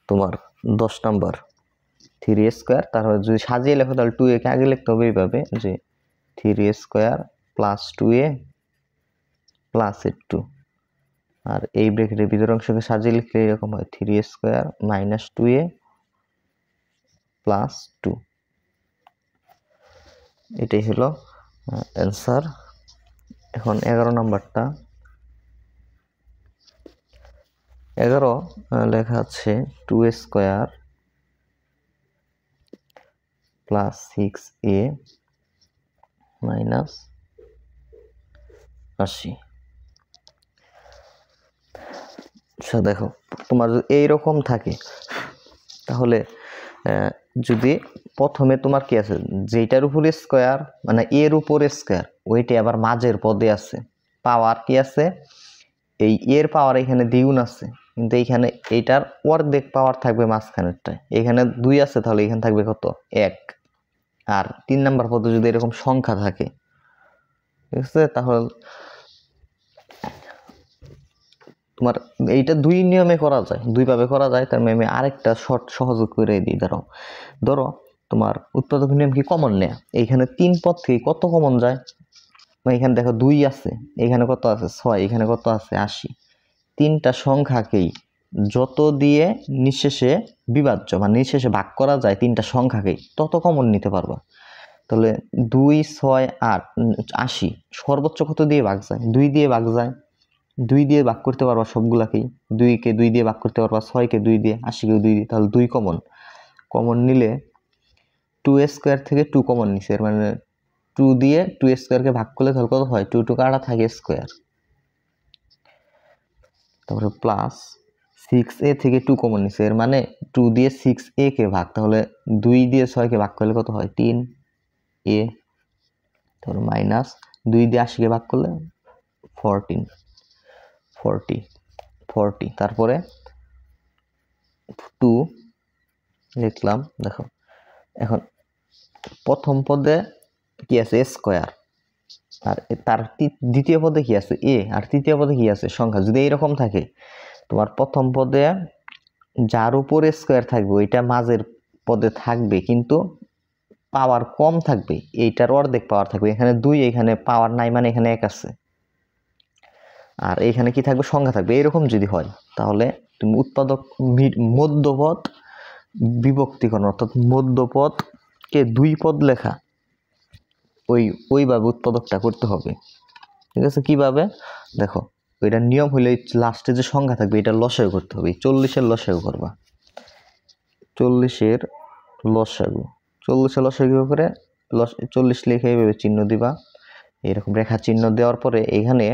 S1: তোমার 10 নম্বর 3a স্কোয়ার। তারপরে যদি সাজিয়ে লেখো তাহলে 2a কে আগে লিখতে হবে এইভাবে যে 3a square plus 2a plus 2, আর এই ব্র্যাকেটের ভিতর অংশকে সাজিয়ে লিখলে এরকম হয় 3a square minus 2a plus 2। এটাই হলো অ্যান্সার। এখন 11 নম্বরটা, 11 লেখা আছে 2a square plus 6a minus 80। আচ্ছা দেখো, তোমার যদি এইরকম থাকে তাহলে যদি প্রথমে তোমার কি আছে যেটার উপরে স্কোয়ার মানে এর উপরে স্কোয়ার ওইটা আবার মাঝের পদে আছে, পাওয়ার কি আছে এই এর পাওয়ার এখানে দ্বিগুণ আছে, কিন্তু এইখানে এইটার অর্ধেক পাওয়ার থাকবে মাঝখানেরটায়, এখানে 2 আছে তাহলে এখানে থাকবে কত 1। আর 3 নাম্বার পদে যদি এরকম সংখ্যা থাকে, ঠিক আছে, তাহলে তোমার এইটা দুই নিয়মে করা যায়, দুইভাবে করা যায়। তার আমি আরেকটা শর্ট সহযোগ করে দিই। ধরো তোমার উৎপাদক নিয়ম কি কমন নেয়া, এইখানে 3 পদ থেকে কত কমন যায়, এখানে দেখো 2 আছে, এখানে কত আছে 6, এখানে কত আছে 80। 3টা সংখ্যাকেই যত দিয়ে নিঃশেষে বিভাজ্য মানে নিঃশেষে ভাগ করা যায় 3টা সংখ্যাকেই তত কমন নিতে পারবা। তাহলে 2 6 8 80 সর্বোচ্চ কত দিয়ে ভাগ যায় 2 দিয়ে ভাগ যায়, 2 দিয়ে ভাগ করতে পারবা সবগুলাকেই, 2 কে 2 দিয়ে ভাগ করতে পারবা, 6 কে 2 দিয়ে, 80 কে 2 দিয়ে, তাহলে 2 কমন নিলে 2a স্কোয়ার থেকে 2 কমন নিছে, এর মানে 2 দিয়ে 2a স্কোয়ারকে ভাগ করলে তাহলে কত হয় 2 2 কাটা থাকে স্কোয়ার, তারপরে প্লাস 6a থেকে 2 কমন নিছে, এর মানে 2 দিয়ে 6a কে ভাগ, তাহলে 2 দিয়ে 6 কে ভাগ করলে কত হয় 3a, তারপরে মাইনাস 2 দিয়ে 80 কে ভাগ করলে 40, তারপরে 2 লিখলাম। দেখো এখন প্রথম পদে কি আছে স্কোয়ার, আর তার দ্বিতীয় পদে কি আছে এ, আর তৃতীয় পদে কি আছে সংখ্যা। যদি এইরকম থাকে তোমার প্রথম পদে যার উপরে স্কোয়ার থাকবে ওইটা মাঝের পদে থাকবে কিন্তু পাওয়ার কম থাকবে, এইটার অর্ধেক পাওয়ার থাকবে, এখানে 2 এখানে পাওয়ার নাই মানে এখানে 1 আছে, আর এইখানে কি থাকবে সংখ্যা থাকবে। এরকম যদি হয় তাহলে তুমি উৎপাদক মধ্যপদ বিভক্তিকরণ অর্থাৎ মধ্যপদকে 2 পদ লেখা ওইভাবে উৎপাদকটা করতে হবে। ঠিক আছে, কিভাবে দেখো, ওইটার নিয়ম হইলে লাস্টে যে সংখ্যা থাকবে এটা লসাগু করতে হবে। 40-এর লসাগু করবা, 40-এর লসাগু কিভাবে করে 40 লিখে এইভাবে চিহ্ন দিবা, এরকম রেখা চিহ্ন দেওয়ার পরে এখানে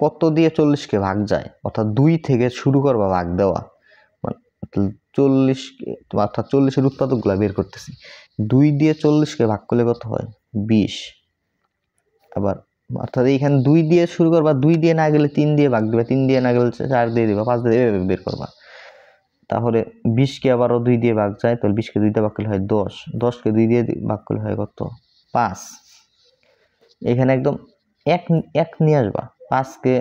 S1: কত দিয়ে 40-কে ভাগ যায় অর্থাৎ 2 থেকে শুরু করবা ভাগ দেওয়া, 40 অর্থাৎ 40-এর উৎপাদকগুলো বের করতেছি। 2 দিয়ে 40-কে ভাগ করলে কত হয় 20, আবার অর্থাৎ এইখানে 2 দিয়ে শুরু করবা, 2 দিয়ে না গেলে 3 দিয়ে ভাগ দিবা, 3 দিয়ে না গেলে 4 দিয়ে দিবা, 5 দিয়ে বের করবা। তাহলে 20-কে আবারও 2 দিয়ে ভাগ যায়, তাহলে 20-কে 2 দিয়ে ভাগ করলে হয় 10, 10-কে 2 দিয়ে ভাগ করলে হয় কত 5। এখানে একদম এক নিয়ে আসবা, 5-কে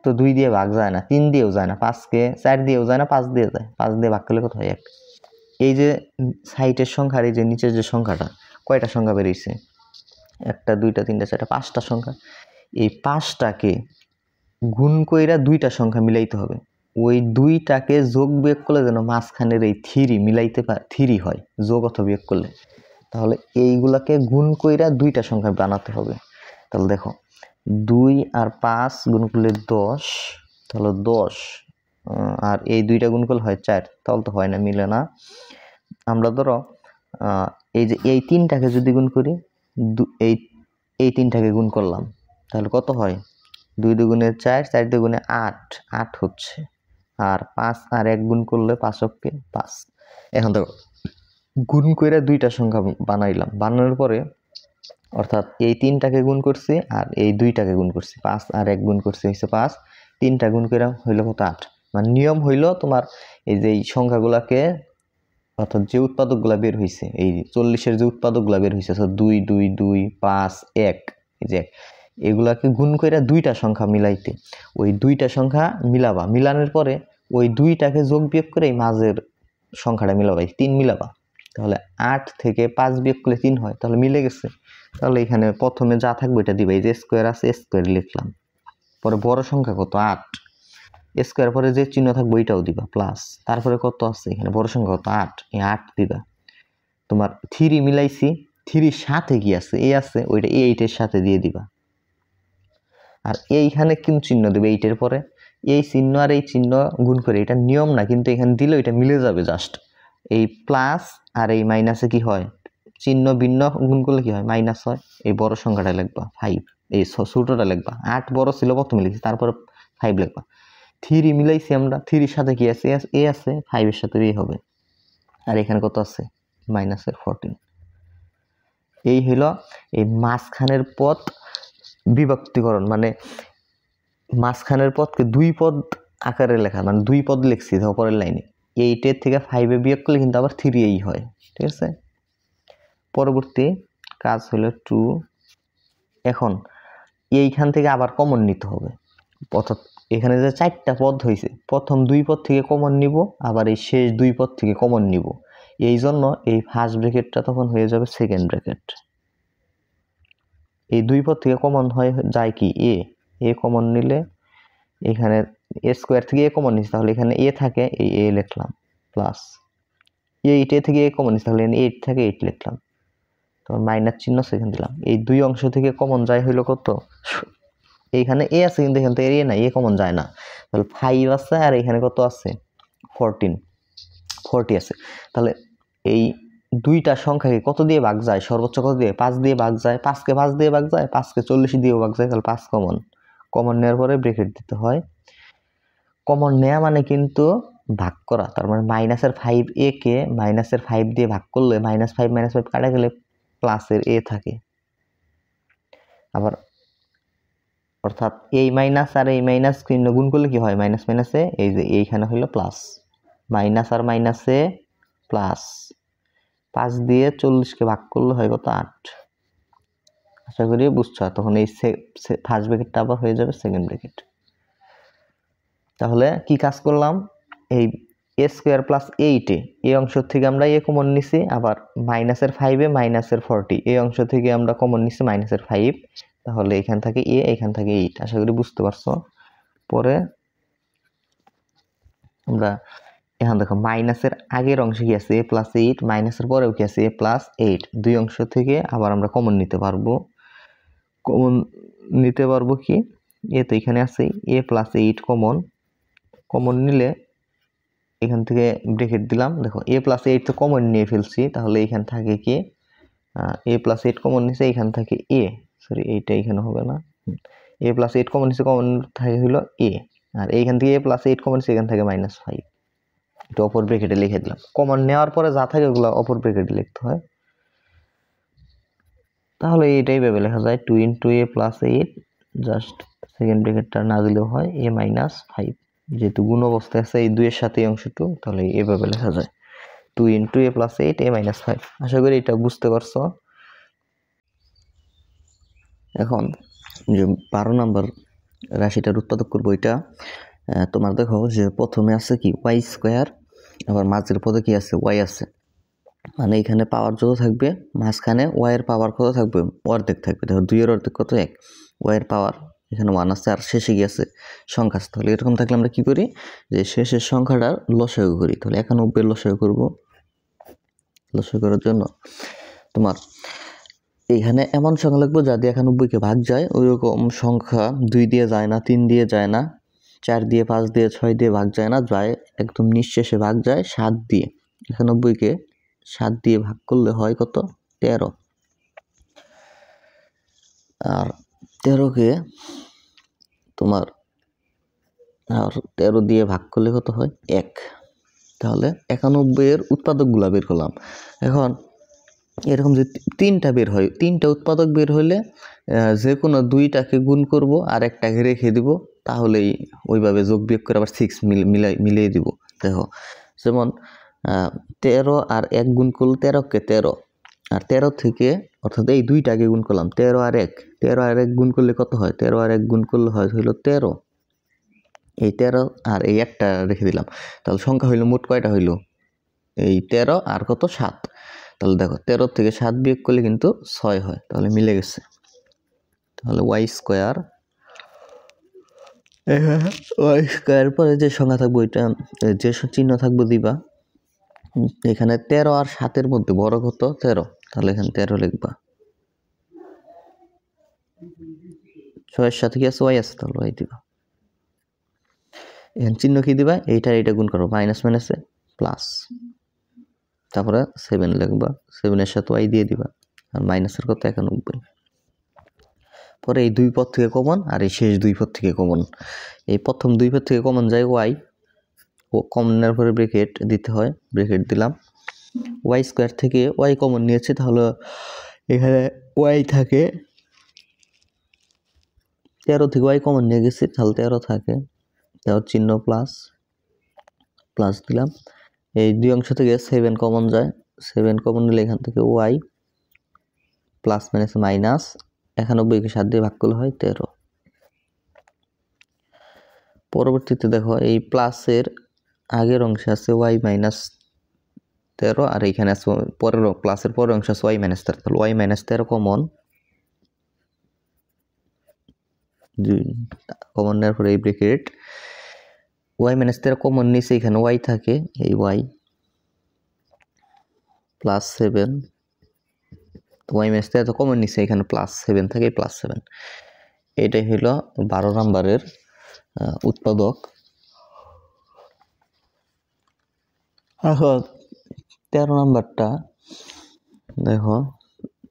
S1: তো 2 দিয়ে ভাগ যায় না, 3 দিয়েও যায় না, 5-কে 4 দিয়েও যায় না, 5 দিয়ে যায়, 5 দিয়ে ভাগ করলে কত হয় 1। এই যে সাইটের সংখ্যা আর এই যে নিচের যে সংখ্যাটা, কয়টা সংখ্যা বেরিয়েছে 1টা 2টা 3টা 4টা 5টা সংখ্যা। এই 5টাকে গুণ কইরা 2টা সংখ্যা মিলাইতে হবে, ওই 2টাকে যোগ বিয়োগ করলে যেন মাঝখানের এই 3 মিলাইতে 3 হয় যোগ অথবা বিয়োগ করলে। তাহলে এইগুলাকে গুণ কইরা দুইটা সংখ্যা বানাতে হবে। তাহলে দেখো 2 আর 5 গুণ করলে 10, তাহলে 10 আর এই দুইটা গুণ করলে হয় 4, তাহলে তো হয় না, মিলে না। আমরা ধরো এই যে এই তিনটাকে যদি গুণ করি, এই তিনটাকে গুণ করলাম, তাহলে কত হয়? 2 দুগুণে 4, 4 দুগুণে 8, 8 হচ্ছে। আর 5 আর 1 গুণ করলে 5 অক্ষে 5। এখন দেখো গুণ করে দুইটা সংখ্যা বানাইলাম, বানানোর পরে অর্থাৎ এই তিনটাকে গুণ করছি আর এই দুইটাকে গুণ করছি, 5 আর 1 গুণ করছি হচ্ছে 5, তিনটা গুণ করে হইলো কত? 8। মানে নিয়ম হইলো তোমার এই যে এই সংখ্যাগুলাকে, অর্থাৎ যে উৎপাদকগুলা বের হয়েছে, এই 40-এর যে উৎপাদকগুলা বের হয়েছে, 2 2 2 5 1, এই যে এগুলাকে গুণ করে দুইটা সংখ্যা মিলাইতে, ওই দুইটা সংখ্যা মিলাবা, মিলানোর পরে ওই দুইটাকে যোগ বিয়োগ করে এই মাঝের সংখ্যাটা মিলাবা, 3 মিলাবা। তাহলে 8 থেকে 5 বিয়োগ করলে 3 হয়, তাহলে মিলে গেছে। তাহলে এখানে প্রথমে যা থাকবে এটা দিবা, এই যে স্কোয়ার আছে স্কোয়ার লিখলাম, পরে বড় সংখ্যা কত? 8, স্কোয়ার পরে যে চিহ্ন থাকবে ওইটাও দিবা প্লাস, তারপরে কত আছে এখানে বড় সংখ্যা কত? 8, এই 8 দিবা। তোমার 3 মিলাইছি, 3 সাথে কি আছে? এ আছে, ওইটা 8 এর সাথে দিয়ে দিবা। আর এইখানে কোন চিহ্ন দেবে? 8 এর পরে এই চিহ্ন আর এই চিহ্ন গুণ করে, এটা নিয়ম না কিন্তু এখানে দিলে এটা মিলে যাবে জাস্ট। এই প্লাস আর এই মাইনাসে কি হয়? চিহ্ন ভিন্ন গুণ করলে কি হয়? মাইনাস হয়। এই বড় সংখ্যাটা লিখবা 5, এই ছোটটা লিখবা 8, বড় ছিল প্রথমে লিখছি, তারপরে 5 লিখবা। 3 মিলাইছি আমরা, 3 এর সাথে কি আছে? এ আছে, 5 এর সাথে এ হবে। আর এখানে কত আছে? মাইনাসের 14। এই হলো এই মাঝখানের পদ বিভক্তিকরণ, মানে মাঝখানের পদকে দুই পদ আকারে লেখা, মানে দুই পদ লিখছি ধর পরের লাইনে। 8 এর থেকে 5 এ বিয়োগ করলে কিন্তু আবার 3 এই হয়, ঠিক আছে? পরবর্তী কাজ হলো 2। এখন এইখান থেকে আবার কমন নিতে হবে, অর্থাৎ এখানে যে 4টা পদ হয়েছে, প্রথম 2 পদ থেকে কমন নিব, আবার এই শেষ 2 পদ থেকে কমন নিব। এই জন্য এই ফার্স্ট ব্র্যাকেটটা তখন হয়ে যাবে সেকেন্ড ব্র্যাকেট। এই 2 পদ থেকে কমন হয় যায় কি? এ কমন নিলে এখানে এ স্কোয়ার থেকে এ কমন নিচ্ছে, তাহলে এখানে এ থাকে, এই এ লিখলাম প্লাস 8 থেকে এ কমন নিচ্ছে, তাহলে 8 থেকে 8 লিখলাম, তারপর মাইনাস চিহ্ন সেখানে দিলাম। এই দুই অংশ থেকে কমন যায় হইলো কত? এইখানে এ আছে কিন্তু এখান থেকে এ না, এ কমন যায় না, তাহলে 5 আছে আর এখানে কত আছে? 40 আছে। তাহলে এই দুইটা সংখ্যাকে কত দিয়ে ভাগ যায়? সর্বোচ্চ কত দিয়ে? 5 দিয়ে ভাগ যায়। 5কে 5 দিয়ে ভাগ যায়, 5কে 40 দিয়েও ভাগ যায়, তাহলে 5 কমন নেওয়ার পরে ব্রেকেট দিতে হয়। কমন নেওয়া মানে কিন্তু ভাগ করা, তার মানে মাইনাসের 5a কে মাইনাসের 5 দিয়ে ভাগ করলে -5 কাটা গেলে প্লাসের a থাকে। আবার অর্থাৎ এই মাইনাস আর এই মাইনাস চিহ্ন গুণ করলে কি হয়? মাইনাস মাইনাসে, এই যে এইখানে হইলো প্লাস, মাইনাস আর মাইনাসে প্লাস। 5 দিয়ে 40কে ভাগ করলে হয় কত? 8। আশা করি বুঝছো। তখন এই ফার্স্ট ব্র্যাকেটটা আবার হয়ে যাবে সেকেন্ড ব্র্যাকেট। তাহলে কি কাজ করলাম? এই a স্কোয়ার প্লাস 8 এই অংশ থেকে আমরা এ কমন নিছি, আবার মাইনাসের 5 মাইনাসের 40 এই অংশ থেকে আমরা কমন নিছি মাইনাসের 5, তাহলে এখান থেকে এ, এখান থেকে 8। আশা করি বুঝতে পারছো। পরে আমরা এখন দেখো মাইনাসের আগের অংশে কি আছে? a প্লাস 8, মাইনাসের পরেও কি আছে? a plus 8। দুই অংশ থেকে আবার আমরা কমন নিতে পারবো। কি? এ তো এখানে আছে, a প্লাস 8 কমন নিলে এখান থেকে ব্রেকেট দিলাম। দেখো a প্লাস 8 তো কমন নিয়ে ফেলছি, তাহলে এখান থাকে কি? a প্লাস 8 কমন নিছে, এখান থেকে a, সরি এইটা এখানে হবে না, a প্লাস 8 কমন নিছে, কমন থাকে হলো a, আর এইখান থেকে a প্লাস 8 কমন নিছে, এখান থেকে -5। এটা অপর ব্রেকেটে লিখে দিলাম। কমন নেওয়ার পরে যা থাকে ওগুলো অপর ব্রেকেটে লিখতে হয়। তাহলে এইটাই ভেবে লেখা যায় 2 × a প্লাস 8, জাস্ট সেকেন্ড ব্রেকেটটা না দিলেও হয়, a - 5। যেহেতু গুণ অবস্থায় আছে এই 2 এর সাথে এই অংশটুকু, তাহলে এভাবে লেখা যায় 2 × a প্লাস 8, a - 5। আশা করি এটা বুঝতে পারছো। এখন যে 12 নম্বর রাশিটার উৎপাদক করবো, এটা তোমার দেখো যে প্রথমে আছে কি? y স্কোয়ার, আবার মাঝের পদে কি আছে? y আছে, মানে এখানে পাওয়ার যত থাকবে মাঝখানে y এর পাওয়ার কত থাকবে? অর্ধেক থাকবে। দেখো 2 এর অর্ধেক কত? 1। y এর পাওয়ার এখানে 1 আছে, আর শেষে কি আছে? সংখ্যা আছে। তাহলে এরকম থাকলে আমরা কি করি? যে শেষের সংখ্যাটার লসাগু করি। তাহলে 91 লসাগু করব। লসাগু করার জন্য তোমার এখানে এমন সংখ্যা লিখবো যা দিয়ে 91কে ভাগ যায় ওইরকম সংখ্যা 2 দিয়ে যায় না, 3 দিয়ে যায় না, 4 দিয়ে, 5 দিয়ে, 6 দিয়ে ভাগ যায় না, যায় একদম নিঃশেষে ভাগ যায় 7 দিয়ে। 91কে 7 দিয়ে ভাগ করলে হয় কত? 13। আর 13কে তোমার 13 দিয়ে ভাগ করলে কত হয়? 1। তাহলে 91 এর উৎপাদকগুলা বের করলাম। এখন এরকম যে 3টা বের হয়, 3টা উৎপাদক বের হইলে যে কোনো 2টাকে গুণ করব আর একটাকে রেখে দিব, তাহলেই ওইভাবে যোগ বিয়োগ করে আবার 6 মিলিয়ে দিব। দেখো যেমন 13 আর 1 গুণ করলে 13কে 13, আর 13 থেকে অর্থাৎ এই 2টাকে গুণ করলাম 13 আর 1, 13 আর 1 গুণ করলে কত হয়? 13 আর 1 গুণ করলে হইল 13। এই 13 আর এই একটা রেখে দিলাম, তাহলে সংখ্যা হইল মোট কয়টা হইল? এই 13 আর কত? 7। তাহলে দেখো 13 থেকে 7 বিয়োগ করলে কিন্তু 6 হয়, তাহলে মিলে গেছে। তাহলে ওয়াই স্কোয়ার, ওয়াই স্কোয়ার পরে যে সংখ্যা থাকবে ওইটা যে চিহ্ন থাকবে দিবা। এখানে 13 আর 7-এর মধ্যে বড় কত? 13, তাহলে এখানে 13 লিখবা। 6-এর সাথে কি আছে? ওয়াই আছে, তাহলে ওয়াই দিবা। এখানে চিহ্ন কি দিবা? এইটা গুণ করো, মাইনাস মাইনাসে প্লাস, তারপরে 7 লিখবা, 7-এর সাথে ওয়াই দিয়ে দিবা, আর মাইনাসের কত? 91। পরে এই 2 পদ থেকে কমন আর এই শেষ 2 পদ থেকে কমন। এই প্রথম 2 পদ থেকে কমন যায় ওয়াই, ও কমনের পরে ব্র্যাকেট দিতে হয়, ব্র্যাকেট দিলাম। ওয়াই স্কোয়ার থেকে ওয়াই কমন নিয়েছে, তাহলে এখানে ওয়াই থাকে 13 থেকে ওয়াই কমন নিয়ে গেছি, তাহলে 13 থাকে, তার চিহ্ন প্লাস, প্লাস দিলাম। এই 2 অংশ থেকে 7 কমন যায়, 7 কমন নিলে এখান থেকে ওয়াই প্লাস মাইনাস মাইনাস 91কে 7 দিয়ে ভাগ করলে হয় 13। পরবর্তীতে দেখো এই প্লাসের আগের অংশে আছে ওয়াই মাইনাস 13, আর এইখানে আছে পরের প্লাসের পরের অংশ আছে ওয়াই মাইনাস 13, তাহলে ওয়াই মাইনাস 13 কমন, কমন নেওয়ার পরে এই ব্র্যাকেট ওয়াই মাইনাস 13 কমন নিচে এখানে ওয়াই থাকে, এই ওয়াই প্লাস 7, ওয়াই মাইনাস 13 তো কমন নিচে এখানে প্লাস 7 থাকে, প্লাস 7। এটাই হলো 12 নম্বরের উৎপাদক। এখন 13 নম্বরটা দেখো,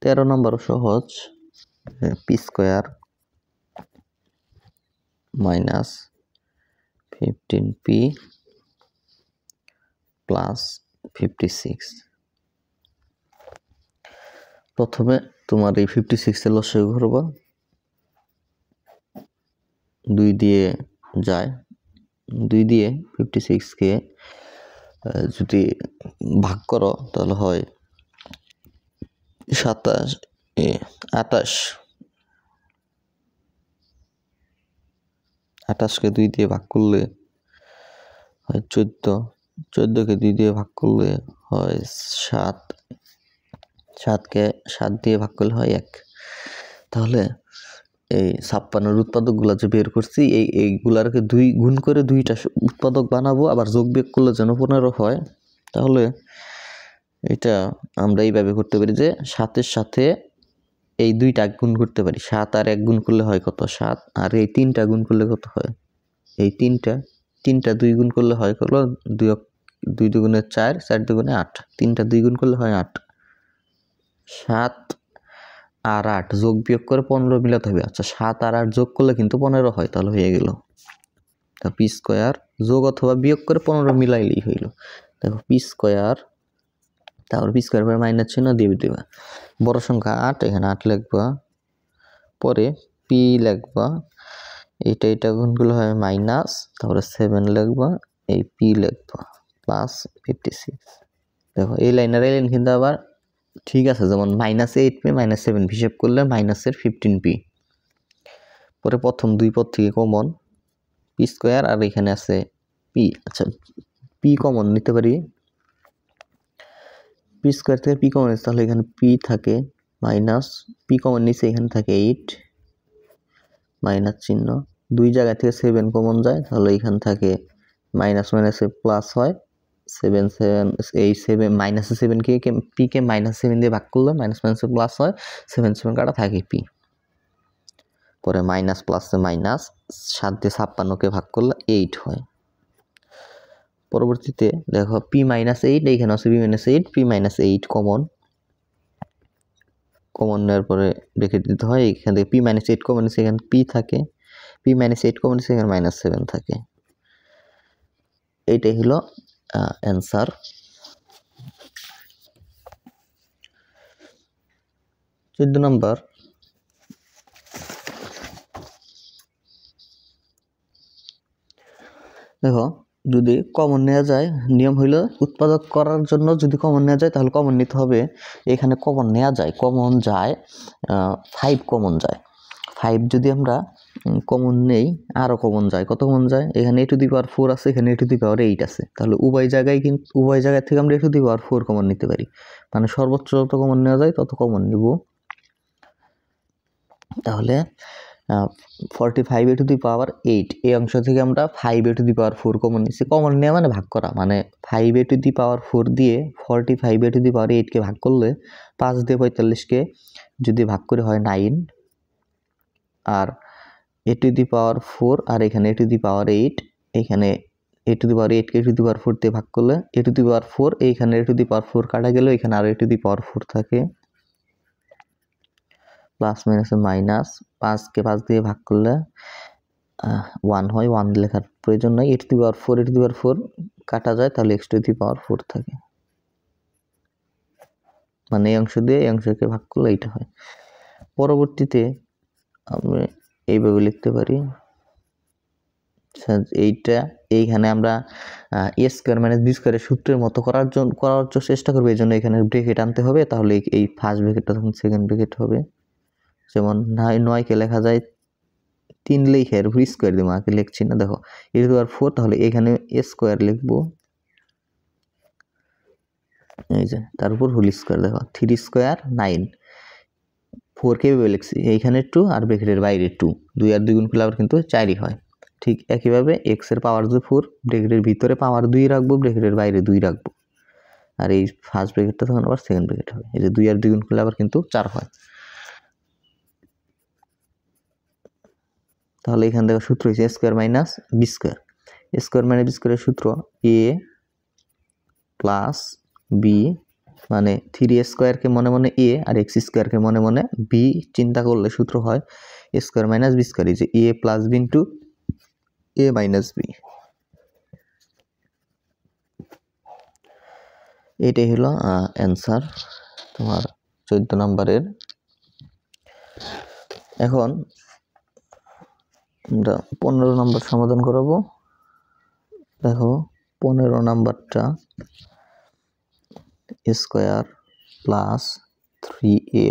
S1: 13 নম্বর সহজ, P square minus 15p plus 56। প্রথমে তোমার এই 56-এর লসাগু করবা, 2 দিয়ে যায়, 2 দিয়ে 56-কে যদি ভাগ করো তাহলে হয় 27, 28, 28-কে 2 দিয়ে ভাগ করলে হয় 14, 14-কে 2 দিয়ে ভাগ করলে হয় 7, 7-কে 7 দিয়ে ভাগ করলে হয় 1। তাহলে এই 56-এর উৎপাদকগুলো যে বের করছি, এইগুলারকে 2 গুণ করে 2টা উৎপাদক বানাবো, আবার যোগ বিয়োগ করলে যেন 15 হয়। তাহলে এটা আমরা এইভাবে করতে পারি যে 7-এর সাথে এই 2টা গুণ করতে পারি, 7 আর 1 গুণ করলে হয় কত? 7, আর এই 3টা গুণ করলে কত হয়? এই 3টা 2 গুণ করলে হয় কত? 2 দুগুণে 4, 4 দুগুণে 8, 3টা 2 গুণ করলে হয় 8। 7 আর 8 যোগ বিয়োগ করে 15 মিলাতে হবে। আচ্ছা, 7 আর 8 যোগ করলে কিন্তু 15 হয়, তাহলে হয়ে গেল। তা পি স্কোয়ার যোগ অথবা বিয়োগ করে 15 মিলাইলেই হইল। দেখো পি স্কোয়ার, তারপর পি স্কোয়ার পরে মাইনাস চিহ্ন দিয়ে দিবা, বড় সংখ্যা 8, এখানে 8 লিখবা, পরে পি লিখবা, এটা গুণগুলো হয় মাইনাস, তারপরে 7 লিখবা, এই পি লিখবা, প্লাস 56। দেখো এই লাইনের এই লাইন কিন্তু আবার ঠিক আছে, যেমন -8p -7 হিসেব করলে মাইনাসের 15p। পরে প্রথম 2 পদ থেকে কমন পি স্কোয়ার, আর এখানে আছে পি। আচ্ছা, পি কমন নিতে পারি, পি স্কোয়ার থেকে পি কমন নিচ্ছে, তাহলে এখানে পি থাকে মাইনাস, পি কমন নিচে এখানে থাকে 8, মাইনাস চিহ্ন, 2 জায়গা থেকে 7 কমন যায়, তাহলে এখানে থাকে মাইনাস মাইনাসে প্লাস হয় 7 7 এই 7 -7 কে পি কে -7 দিয়ে ভাগ করলে মাইনাস মাইনাস প্লাস হয়, 7 7 কাটা থাকে পি, পরে মাইনাস প্লাসে মাইনাস, 7 দিয়ে 56 কে ভাগ করলে 8 হয়। পরবর্তীতে দেখো পি -8 এইখানে আছে পি -8 কমন নেওয়ার পরে রেখে দিতে হয়, এখান থেকে পি -8 কমন নিচ্ছে, এখানে পি থাকে, পি -8 কমন নিচ্ছে, এখানে -7 থাকে। এইটাই হলো অ্যান্সার। চোদ্দ নম্বর, দেখো যদি কমন নেওয়া যায়, নিয়ম হইলো উৎপাদক করার জন্য যদি কমন নেওয়া যায় তাহলে কমন নিতে হবে। এখানে কমন নেওয়া যায়, কমন যায় 5 কমন যায়। 5 যদি আমরা কমন নেই, আরও কমন যায়, কত কমন যায়, এখানে a⁴ আছে, এখানে a⁸ আছে, তাহলে উভয় জায়গায় থেকে আমরা a⁴ কমন নিতে পারি, মানে সর্বোচ্চ যত কমন নেওয়া যায় তত কমন নিব। তাহলে 45 a⁸ এই অংশ থেকে আমরা 5 a⁴ কমন নিচ্ছি। কমন নেওয়া মানে ভাগ করা, মানে 5 a⁴ দিয়ে 45 a⁸ কে ভাগ করলে 5 দিয়ে 45 কে যদি ভাগ করে হয় 9, আর a⁴ আর এখানে a⁸, এখানে a⁸ কে a⁴ দিয়ে ভাগ করলে a⁴, এইখানে a⁴ কাটা গেল, এখানে আর a⁴ থাকে, প্লাস মাইনাসে মাইনাস, 5 কে 5 দিয়ে ভাগ করলে 1 হয়, 1 লেখার প্রয়োজন নাই, a⁴ কাটা যায়, তাহলে x⁴ থাকে, মানে এই অংশ দিয়ে এই অংশকে ভাগ করলে এইটা হয়। পরবর্তীতে আমরা এইভাবে লিখতে পারি, এইটা এইখানে আমরা a² - b² সূত্রের মতো করার চেষ্টা করবো, এই জন্য এখানে ব্রেকেট আনতে হবে, তাহলে এই ফার্স্ট ব্রেকেটটা তখন সেকেন্ড ব্রেকেট হবে। যেমন 9 কে লেখা যায় 3 লিখে এর উপর স্কোয়ার দিব, আগে লিখছি না, দেখো a⁴, তাহলে এখানে a² লিখবো, এই যে তার উপর হোল স্কোয়ার, দেখো 3² 9, 4 কে লিখছি, এইখানে 2 আর ব্রেকেটের বাইরে 2, 2 আর 2 গুণ করলে আবার কিন্তু 4ই হয়। ঠিক একইভাবে x এর পাওয়ার যদি 4, ব্রেকেটের ভিতরে পাওয়ার 2 রাখবো, ব্রেকেটের বাইরে 2 রাখবো, আর এই ফার্স্ট ব্রেকেটটা তখন আবার সেকেন্ড ব্রেকেট হবে, এই যে 2 আর 2 গুণ করলে আবার কিন্তু 4 হয়। তাহলে এখান থেকে সূত্র হচ্ছে a² - b², a² - b² এর সূত্র a প্লাস b, মানে 3a² কে মনে মনে a আর x² কে মনে মনে b চিন্তা করলে সূত্র হয় a² - b², যে a plus b into a minus b। এটাই হলো অ্যান্সার তোমার 14 নম্বরের। এখন আমরা 15 নম্বর সমাধান করাবো। দেখো 15 নম্বরটা a² প্লাস 3a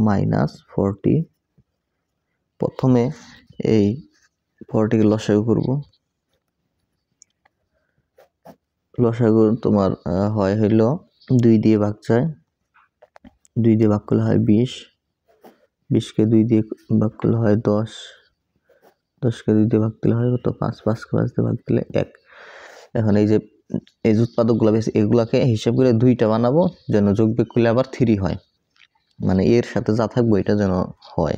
S1: মাইনাস 40, প্রথমে এই 40 কে লসাগু করব, লসাগু তোমার হয় হইল 2 দিয়ে ভাগ যায়, 2 দিয়ে ভাগ করলে হয় 20, 20 কে 2 দিয়ে ভাগ করলে হয় 10, 10 কে 2 দিয়ে ভাগ দিলে হয় কত, 5, 5 কে 5 দিয়ে ভাগ দিলে 1। এখন এই যে উৎপাদকগুলো বেশি, এগুলাকে হিসাব করে 2টা বানাবো, যেন যোগ বিয়োগ করলে আবার 3 হয়, মানে এর সাথে যা থাকবে এটা যেন হয়,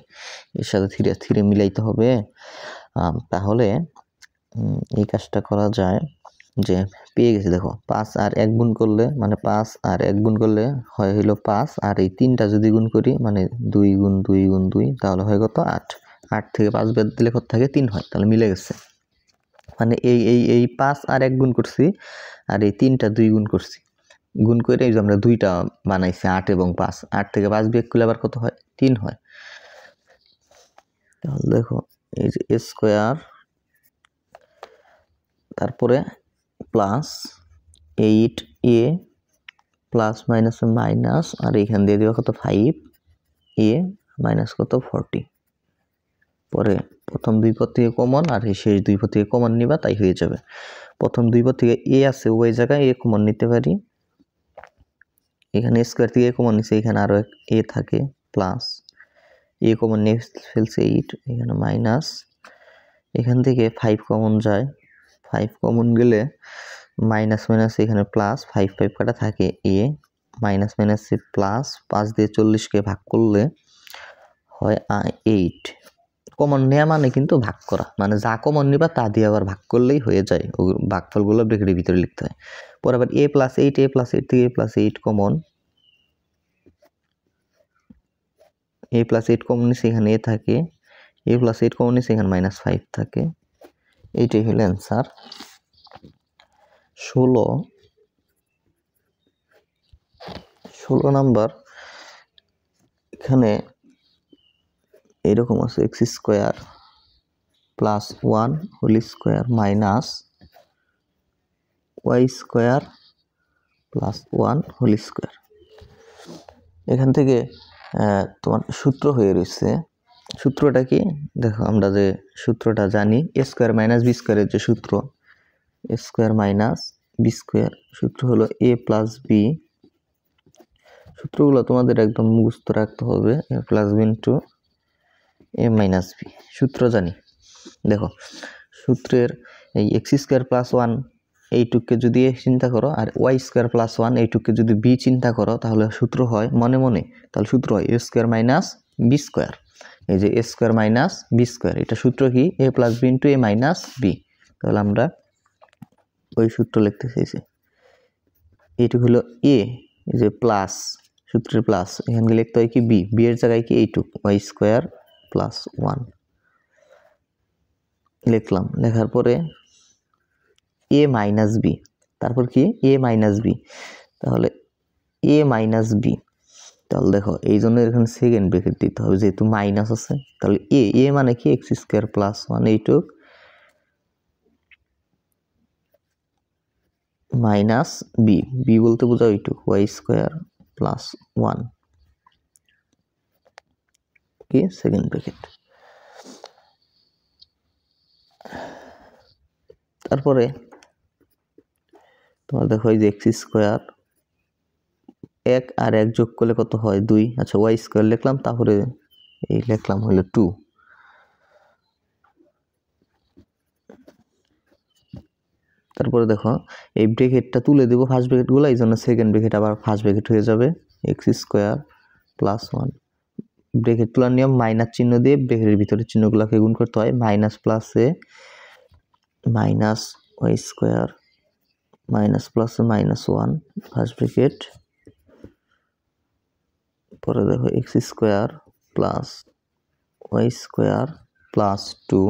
S1: এর সাথে 3 মিলাইতে হবে। তাহলে এই কাজটা করা যায়, যে পেয়ে গেছি, দেখো 5 আর 1 গুণ করলে, মানে 5 আর 1 গুণ করলে হয় হইলো 5, আর এই 3টা যদি গুণ করি, মানে 2 গুণ 2 গুণ 2, তাহলে হয় কত 8, 8 থেকে 5 বাদ দিলে কত থাকে 3 হয়, তাহলে মিলে গেছে। মানে এই 5 আর 1 গুণ করছি, আর এই 3টা 2 গুণ করছি, গুণ করে এই যে আমরা 2টা বানাইছি 8 এবং 5, 8 থেকে 5 বিয়োগ করলে আবার কত হয় 3 হয়। তাহলে দেখো এই যে a², তারপরে plus 8a plus minus minus, আর এখান দিয়ে দেওয়া কত 5a মাইনাস কত 40, পরে প্রথম 2 পদ থেকে কমন আর এই শেষ 2 পদ থেকে কমন নিবা, তাই হয়ে যাবে। প্রথম 2 পদ থেকে a আছে, ওই জায়গায় a কমন নিতে পারি, এখানে a² থেকে a কমন নিছে, এখানে আরো a থাকে, প্লাস a কমন নিয়ে ফেলছে 8, এখানে মাইনাস, এখান থেকে 5 কমন যায়, 5 কমন গেলে মাইনাস মাইনাস এখানে প্লাস 5 5 কাটা থাকে এ মাইনাস মাইনাস প্লাস 5 দিয়ে 40 কে ভাগ করলে হয় 8 কমন নেওয়া মানে কিন্তু ভাগ করা মানে যা কমন নিবা তা দিয়ে আবার ভাগ করলেই হয়ে যায় ও ভাগফলগুলো ব্র্যাকেটের ভিতরে লিখতে হয় পরে আবার a + 8 থেকে a + 8 কমন a + 8 কমন নিছে এখানে a থাকে a + 8 কমন নিছে এখানে -5 থাকে এইটাই হলো অ্যান্সার 16 নাম্বার এখানে এরকম আছে x² + 1 whole square minus y² + 1 whole square এখান থেকে তোমার সূত্র হয়ে রয়েছে সূত্রটা কি দেখো আমরা যে সূত্রটা জানি a² - b² এর যে সূত্র a² - b² সূত্র হলো a + b সূত্রগুলো তোমাদের একদম মুখস্থ রাখতে হবে a + b * a - b সূত্র জানি দেখো সূত্রের এই x² + 1 এইটুককে যদি a চিন্তা করো আর y² + 1 এইটুককে যদি b চিন্তা করো তাহলে সূত্র হয় মনে মনে তাহলে সূত্র হয় a² - b²। এই যে a² - b² এটা সূত্র কি a + b * a - b তাহলে আমরা ওই সূত্র লিখতে চাইছি এইটুকু হলো a এই যে প্লাস সূত্রের প্লাস এখানে লিখতে হয় কি b এর জায়গায় কি এইটুকু y² + 1 লিখলাম লেখার পরে a - b তারপর কি a - b তাহলে a - b তাহলে দেখো এই জন্য এখানে সেকেন্ড ব্র্যাকেট দিতে হবে যেহেতু মাইনাস আছে তাহলে a মানে কি x² + 1 এইটুক মাইনাস b বলতে বোঝাও এইটুক y² + 1 কি সেকেন্ড ব্র্যাকেট তারপরে তোমার দেখো এই যে x² 1 আর 1 যোগ করলে কত হয় 2 আচ্ছা y² লিখলাম তারপরে এই লিখলাম হলো 2 তারপরে দেখো এই ব্র্যাকেটটা তুলে দেব ফার্স্ট ব্র্যাকেটগুলো এইজন্য সেকেন্ড ব্র্যাকেট আবার ফার্স্ট ব্র্যাকেট হয়ে যাবে x² + 1 ব্র্যাকেট তোলার নিয়ম মাইনাস চিহ্ন দিয়ে ব্র্যাকেটের ভিতরে চিহ্নগুলোকে গুণ করতে হয় মাইনাস প্লাসে মাইনাস y² মাইনাস প্লাসে -1 ফার্স্ট ব্র্যাকেট পরে দেখো x² + y² + 2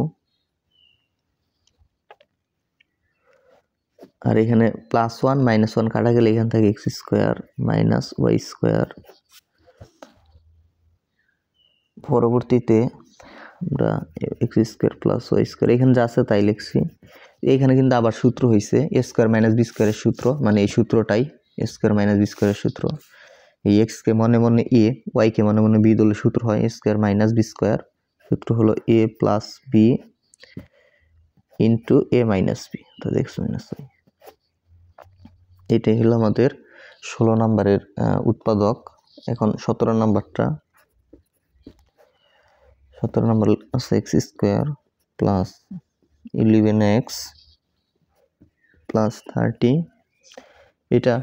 S1: আর এখানে +1 -1 কাটা গেলে এখান থেকে x² - y² পরবর্তীতে আমরা x² + y² এখানে যা আছে তাই লিখছি এইখানে কিন্তু আবার সূত্র হইছে a² - b² এর সূত্র মানে এই সূত্রটাই a² - b² এর সূত্র এই x কে মনে মনে a y কে মনে মনে b দিলে সূত্র হয় a² - b² সূত্র হলো a + b * a - b তো দেখছো -y এটাই হলো আমাদের 16 নম্বরের উৎপাদক এখন 17 নম্বরটা 17 নম্বর আছে x² + 11x + 30 এটা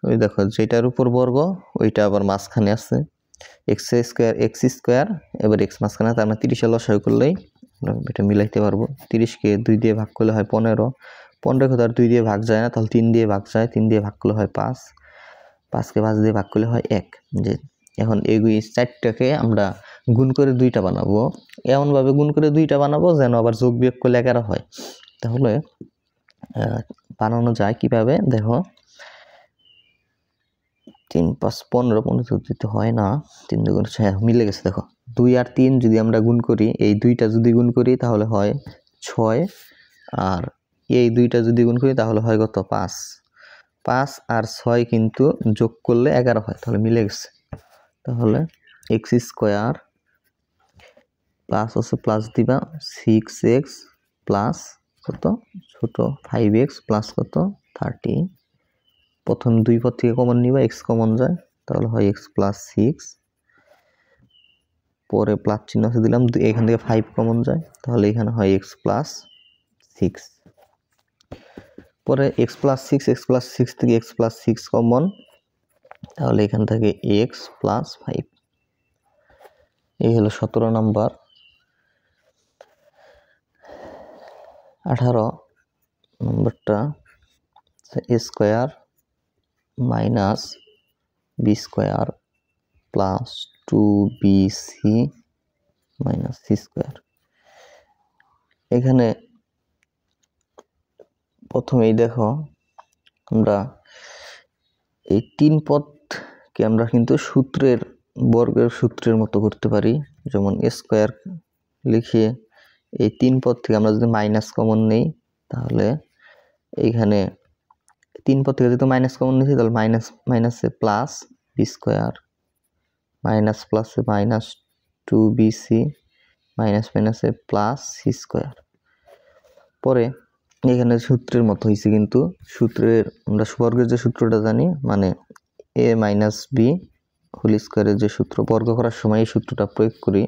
S1: ওই দেখো যেটার উপর বর্গ ওইটা আবার মাঝখানে আছে x² এবার x মাঝখানে তার মানে 30 এর লসাগু করলেই এটা মিলাইতে পারবো 30 কে 2 দিয়ে ভাগ করলে হয় 15 15 কে আর 2 দিয়ে ভাগ যায় না তাহলে 3 দিয়ে ভাগ যায় 3 দিয়ে ভাগ করলে হয় 5 5 কে 5 দিয়ে ভাগ করলে হয় 1 যে এখন এই 4টাকে আমরা গুণ করে 2টা বানাবো এমন ভাবে গুণ করে 2টা বানাবো যেন আবার যোগ বিয়োগ করলে 11 হয় তাহলে বানানো যায় কিভাবে দেখো 3 5 15 15 দিতে হয় না 3 2 হ্যাঁ মিলে গেছে দেখো 2 আর 3 যদি আমরা গুণ করি এই 2টা যদি গুণ করি তাহলে হয় 6 আর এই 2টা যদি গুণ করি তাহলে হয় কত 5 5 আর 6 কিন্তু যোগ করলে 11 হয় তাহলে মিলে গেছে তাহলে x² প্লাস আছে প্লাস দিবা 6x প্লাস কত ছোট 5x প্লাস কত 30 প্রথম দুই পদ থেকে কমন নিবা x কমন যায় তাহলে হয় x + 6 পরে প্লাস চিহ্ন আছে দিলাম এখান থেকে 5 কমন যায় তাহলে এখানে হয় x + 6 পরে এক্স প্লাস সিক্স থেকে এক্স প্লাস সিক্স কমন, তাহলে এখান থেকে এক্স প্লাস 5। এই হলো 17 নম্বর। 18 নম্বরটা A square minus B square plus 2bc minus C square. এখানে প্রথমেই দেখো আমরা এই 3 পদকে আমরা কিন্তু বর্গের সূত্রের মতো করতে পারি। যেমন এ স্কোয়ার লিখে এই 3 পদ থেকে আমরা যদি মাইনাস কমন নেই, তাহলে এইখানে 3 পদ থেকে যদি মাইনাস কমন নিয়েছি, তাহলে মাইনাসে প্লাস বি স্কোয়ার মাইনাস প্লাসে মাইনাস 2bc মাইনাসে প্লাস সি স্কোয়ার। পরে এখানে সূত্রের মতো হয়েছে, কিন্তু আমরা বর্গের যে সূত্রটা জানি, মানে এ মাইনাস বি হোল স্কোয়ারের যে সূত্র, বর্গ করার সময় এই সূত্রটা প্রয়োগ করি,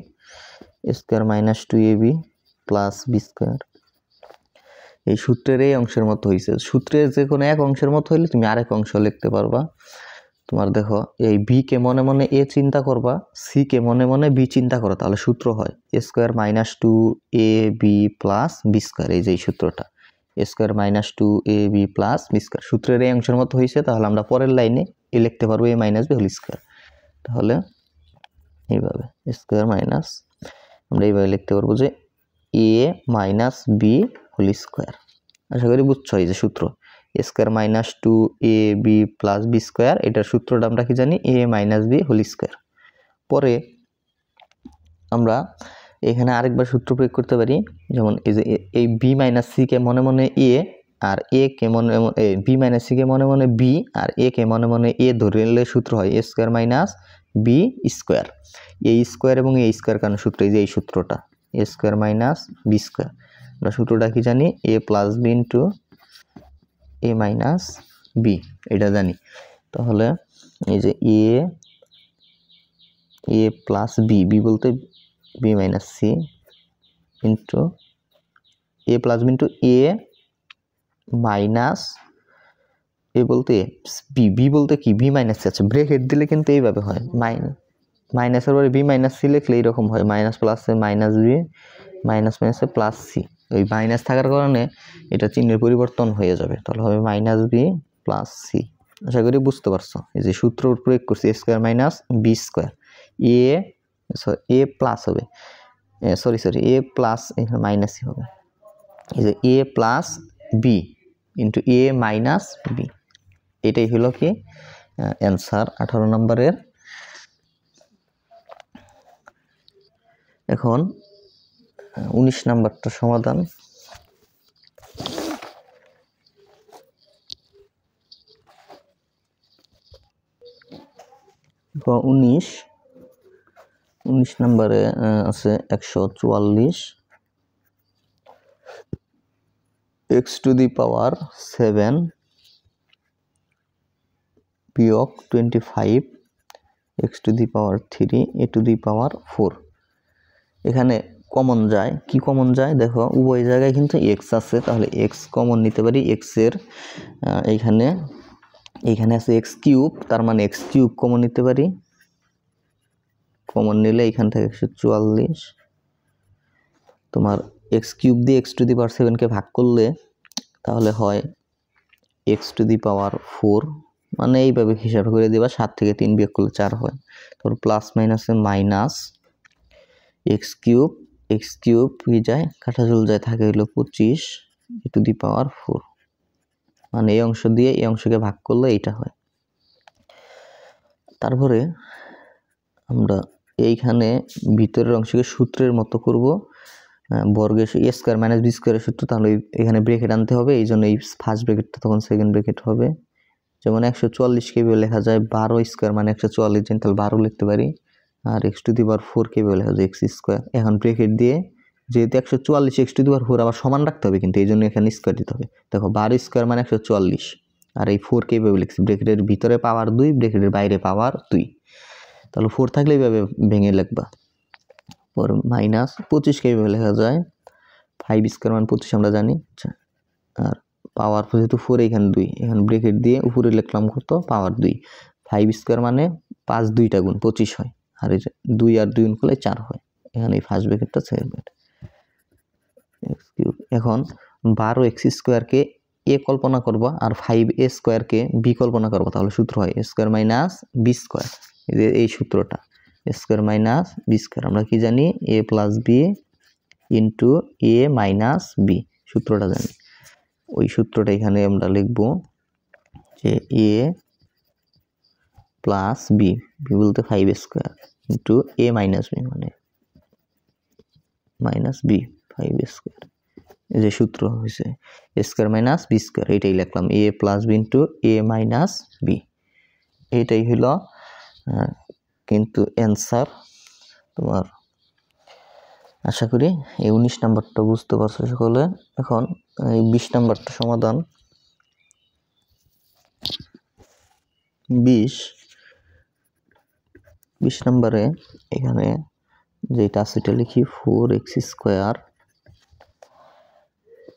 S1: A square minus 2ab plus B square. এই সূত্রের এই অংশের মতো হয়েছে। সূত্রের যে কোনো এক অংশের মতো হইলে তুমি আরেক অংশ লিখতে পারবা। তোমার দেখো, এই বি কে মনে মনে এ চিন্তা করবা, সি কে মনে মনে বি চিন্তা করো, তাহলে সূত্র হয় A square minus 2ab plus B square. এই যে সূত্রটা A square minus 2ab plus B square সূত্রের এই অংশের মতো হয়েছে। তাহলে আমরা পরের লাইনে এ লিখতে পারবো A minus B whole square. তাহলে এইভাবে স্কোয়ার মাইনাস আমরা এইভাবে লিখতে পারবো যে A minus B whole square. আশা করি বুঝছো এই যে সূত্র A square minus 2ab plus B square, এটার সূত্রটা আমরা কি জানি, A minus B whole square. পরে আমরা এখানে আরেকবার সূত্র প্রয়োগ করতে পারি। যেমন এই যে এই বি মাইনাস সি কে মনে মনে এ, আর এ কে মনে মনে বি মাইনাস সি কে মনে মনে বি, আর এ কে মনে মনে এ ধরে নিলে সূত্র হয় A square minus B square. A square এবং এ স্কোয়ার কারণ সূত্র এই যে এই সূত্রটা A square minus B square. আমরা সূত্রটা কি জানি, এ plus B into A minus B, এটা জানি। তাহলে এই যে এ প্লাস বি বলতে B minus C into A plus B into A minus এ বলতে বি বলতে কি বি মাইনাস সি। আচ্ছা, ব্রেকেট দিলে কিন্তু এইভাবে হয়, মাইনাসের পরে বি মাইনাস সি লিখলে এইরকম হয়, মাইনাস প্লাসে মাইনাস বি মাইনাসে প্লাস সি। ওই মাইনাস থাকার কারণে এটা চিহ্নের পরিবর্তন হয়ে যাবে, তাহলে হবে মাইনাস বি প্লাস সি। আশা করি বুঝতে পারছো। এই যে সূত্র প্রয়োগ করছি এ স্কোয়ার মাইনাস বি স্কোয়ার, এ প্লাস হবে, সরি এ প্লাস মাইনাস সি হবে। এই যে A plus B into A minus B, এটাই হলো কি অ্যান্সার 18 নম্বরের। এখন 19 নম্বরটা সমাধান। উনিশ নম্বরে আছে 144 এক্স টু দি পাওয়ার 7 বিয়োগ 25 X to the power 3 A to the power 4। এখানে কমন যায়, কি কমন যায় দেখো, উভয় জায়গায় কিন্তু এক্স আছে, তাহলে এক্স কমন নিতে পারি। এক্সের এইখানে আছে এক্স কিউব, তার মানে এক্স কিউব কমন নিতে পারি। কমন নিলে এখান থেকে 144, তোমার এক্স কিউব দিয়ে এক্স টু দি পাওয়ার 7কে ভাগ করলে তাহলে হয় এক্স টু দি পাওয়ার 4, মানে এইভাবে হিসাব করে দিবা, 7 থেকে 3 বিয়োগ করলে 4 হয়। তারপর প্লাস মাইনাসে মাইনাস এক্স কিউব কি যায়, কাটাচুল যায়, থাকে হইলো 25 এ টু দি পাওয়ার 4, মানে এই অংশ দিয়ে এই অংশকে ভাগ করলে এইটা হয়। তারপরে আমরা এইখানে ভিতরের অংশকে সূত্রের মতো করব, বর্গের এ স্কোয়ার মাইনাস বি স্কোয়ারের সূত্র, তাহলে এখানে ব্রেকেট আনতে হবে, এই জন্য এই ফার্স্ট ব্রেকেটটা তখন সেকেন্ড ব্রেকেট হবে। যেমন 144কে লেখা যায় 12 স্কোয়ার মানে 144, তাহলে 12 লিখতে পারি। আর এক্স টু দি পাওয়ার 4কে লেখা যায় এক্স স্কোয়ার। এখন ব্রেকেট দিয়ে যেহেতু 144 এক্স টু দি পাওয়ার 4 আবার সমান রাখতে হবে, কিন্তু এই জন্য এখানে স্কোয়ার দিতে হবে। দেখো 12 স্কোয়ার মানে 144, আর এই 4কে লিখছি, ব্রেকেটের ভিতরে পাওয়ার 2, ব্রেকেটের বাইরে পাওয়ার 2, তাহলে 4 থাকলে এইভাবে ভেঙে লিখবা। পর মাইনাস 25কে লেখা যায় 5 স্কোয়ার মানে 25 আমরা জানি, আর পাওয়ার যেহেতু 4 এখানে 2, এখানে ব্রেকেট দিয়ে উপরে লিখলাম কত পাওয়ার 2। 5 স্কোয়ার মানে 5 2টা গুণ 25 হয়, আর এই যে 2 আর 2 গুণ করলে 4 হয়। এখানে এই ফার্স্ট ব্রেকেটটা সেকেন্ড ব্রেকেট x কিউব। এখন 12x স্কোয়ারকে a কল্পনা করব আর 5a স্কোয়ারকে b কল্পনা করব, তাহলে সূত্র হয় a square minus b square. এই সূত্রটা a square minus b square, আমরা কি জানি a plus b into a minus b, সূত্রটা জানি। ওই সূত্রটা এখানে আমরা লিখব যে a প্লাস b, b বলতে 5 square into a minus b মানে মাইনাস b 5 স্কোয়ার। এই যে সূত্র হয়েছে a square minus b square, এইটাই লিখলাম a plus b into a minus b। এইটাই হলো কিন্তু অ্যান্সার তোমার। আশা করি এই 19 নাম্বারটা বুঝতে পারছো সকলে। এখন এই 20 নাম্বারটা সমাধান। 20 নাম্বারে এখানে যেটা আছে এটা লিখি 4x square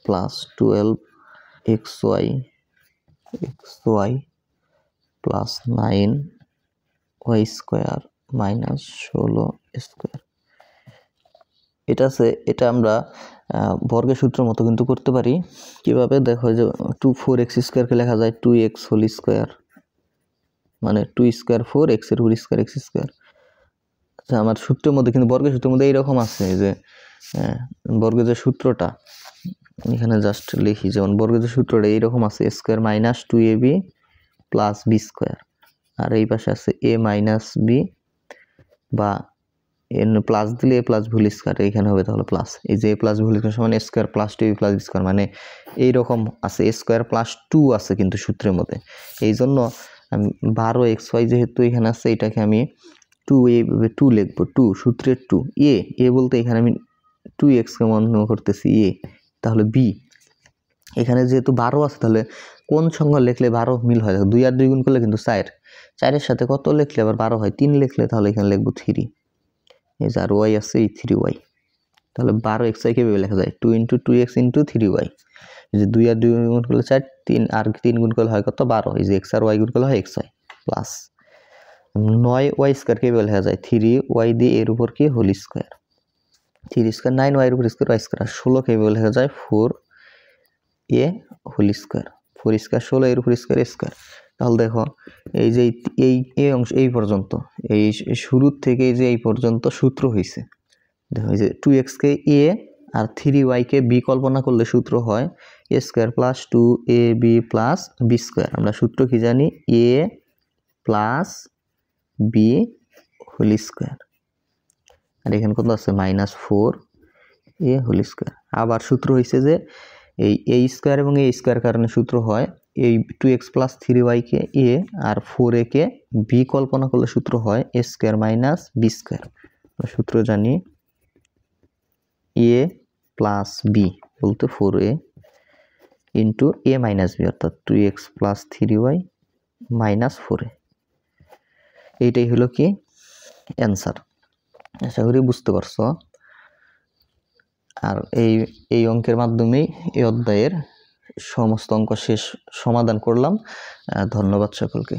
S1: plus 12xy plus 9y square minus 16 square. এটা আছে, এটা আমরা বর্গের সূত্রের মতো কিন্তু করতে পারি। কিভাবে দেখো, যে 4x স্কোয়ারকে লেখা যায় 2x হোল স্কোয়ার, মানে 2 স্কোয়ার 4 x এর হোল স্কোয়ার x স্কোয়ার। আচ্ছা, আমার সূত্রের মধ্যে কিন্তু বর্গের সূত্রের মধ্যে এইরকম আছে যে বর্গের যে সূত্রটা এখানে জাস্ট লিখি, যেমন বর্গের যে সূত্রটা এইরকম আছে a square minus 2ab plus b square, আর এই পাশে আছে a মাইনাস b বা এন প্লাস দিলে a প্লাস হোল স্কোয়ার, এখানে হবে তাহলে প্লাস। এই যে a প্লাস হোল স্কোয়ার সমান a square plus 2ab plus b square, মানে এইরকম আছে a স্কোয়ার প্লাস 2 আছে কিন্তু সূত্রের মধ্যে। এই জন্য আমি 12xy যেহেতু এখানে আছে, এটাকে আমি 2 লিখবো, 2 সূত্রের 2 a বলতে এখানে আমি 2x কে মনে করতেছি a, তাহলে b এখানে যেহেতু 12 আছে, তাহলে কোন সংখ্যা লিখলে 12 মিল হয়? 2 আর 2 গুণ করলে কিন্তু 4, 4-এর সাথে কত লিখলে আবার 12 হয়? 3 লিখলে, তাহলে এখানে লিখবো 3। এই যে আর y আছে এই 3y, তাহলে 12xy কিভাবে লেখা যায়? 2 × 2x × 3y। এই যে 2 আর 2 গুণ করলে 4, 3 আর 3 গুণ করলে হয় কত? 12। এই যে x আর y গুণ করলে হয় xy প্লাস 9y স্কয়ার কিভাবে লেখা যায়? 3y দিয়ে এর উপর কি হোল স্কয়ার, 3 স্কয়ার 9y এর উপর স্কয়ার y স্কয়ার। 16 কিভাবে লেখা যায়? 4a হোল স্কয়ার, 4 স্কয়ার 16 এর উপর স্কয়ার স্কয়ার। তাহলে দেখো এই যে এই অংশ এই পর্যন্ত, এই শুরু থেকে যে এই পর্যন্ত সূত্র হইছে। দেখো এই যে 2x K a R 3y K b কল্পনা করলে সূত্র হয় a square plus 2ab plus b square. আমরা সূত্র কি জানি? a plus b whole square, আর এখানে কত আছে? Minus 4a whole square. আবার সূত্র হইছে যে এই a স্কয়ার এবং a স্কয়ার কারণে সূত্র হয় এই 2x প্লাস 3y কে a আর 4a কে b কল্পনা করলে সূত্র হয় a square minus b square. আমরা সূত্র জানি a প্লাস b বলতে 4a into a minus b, অর্থাৎ 2x plus 3y minus 4a। এইটাই হলো কি অ্যান্সার। আশা করি বুঝতে পারছো। আর এই অঙ্কের মাধ্যমেই এই অধ্যায়ের সমস্ত অঙ্ক শেষ সমাধান করলাম। ধন্যবাদ সকলকে।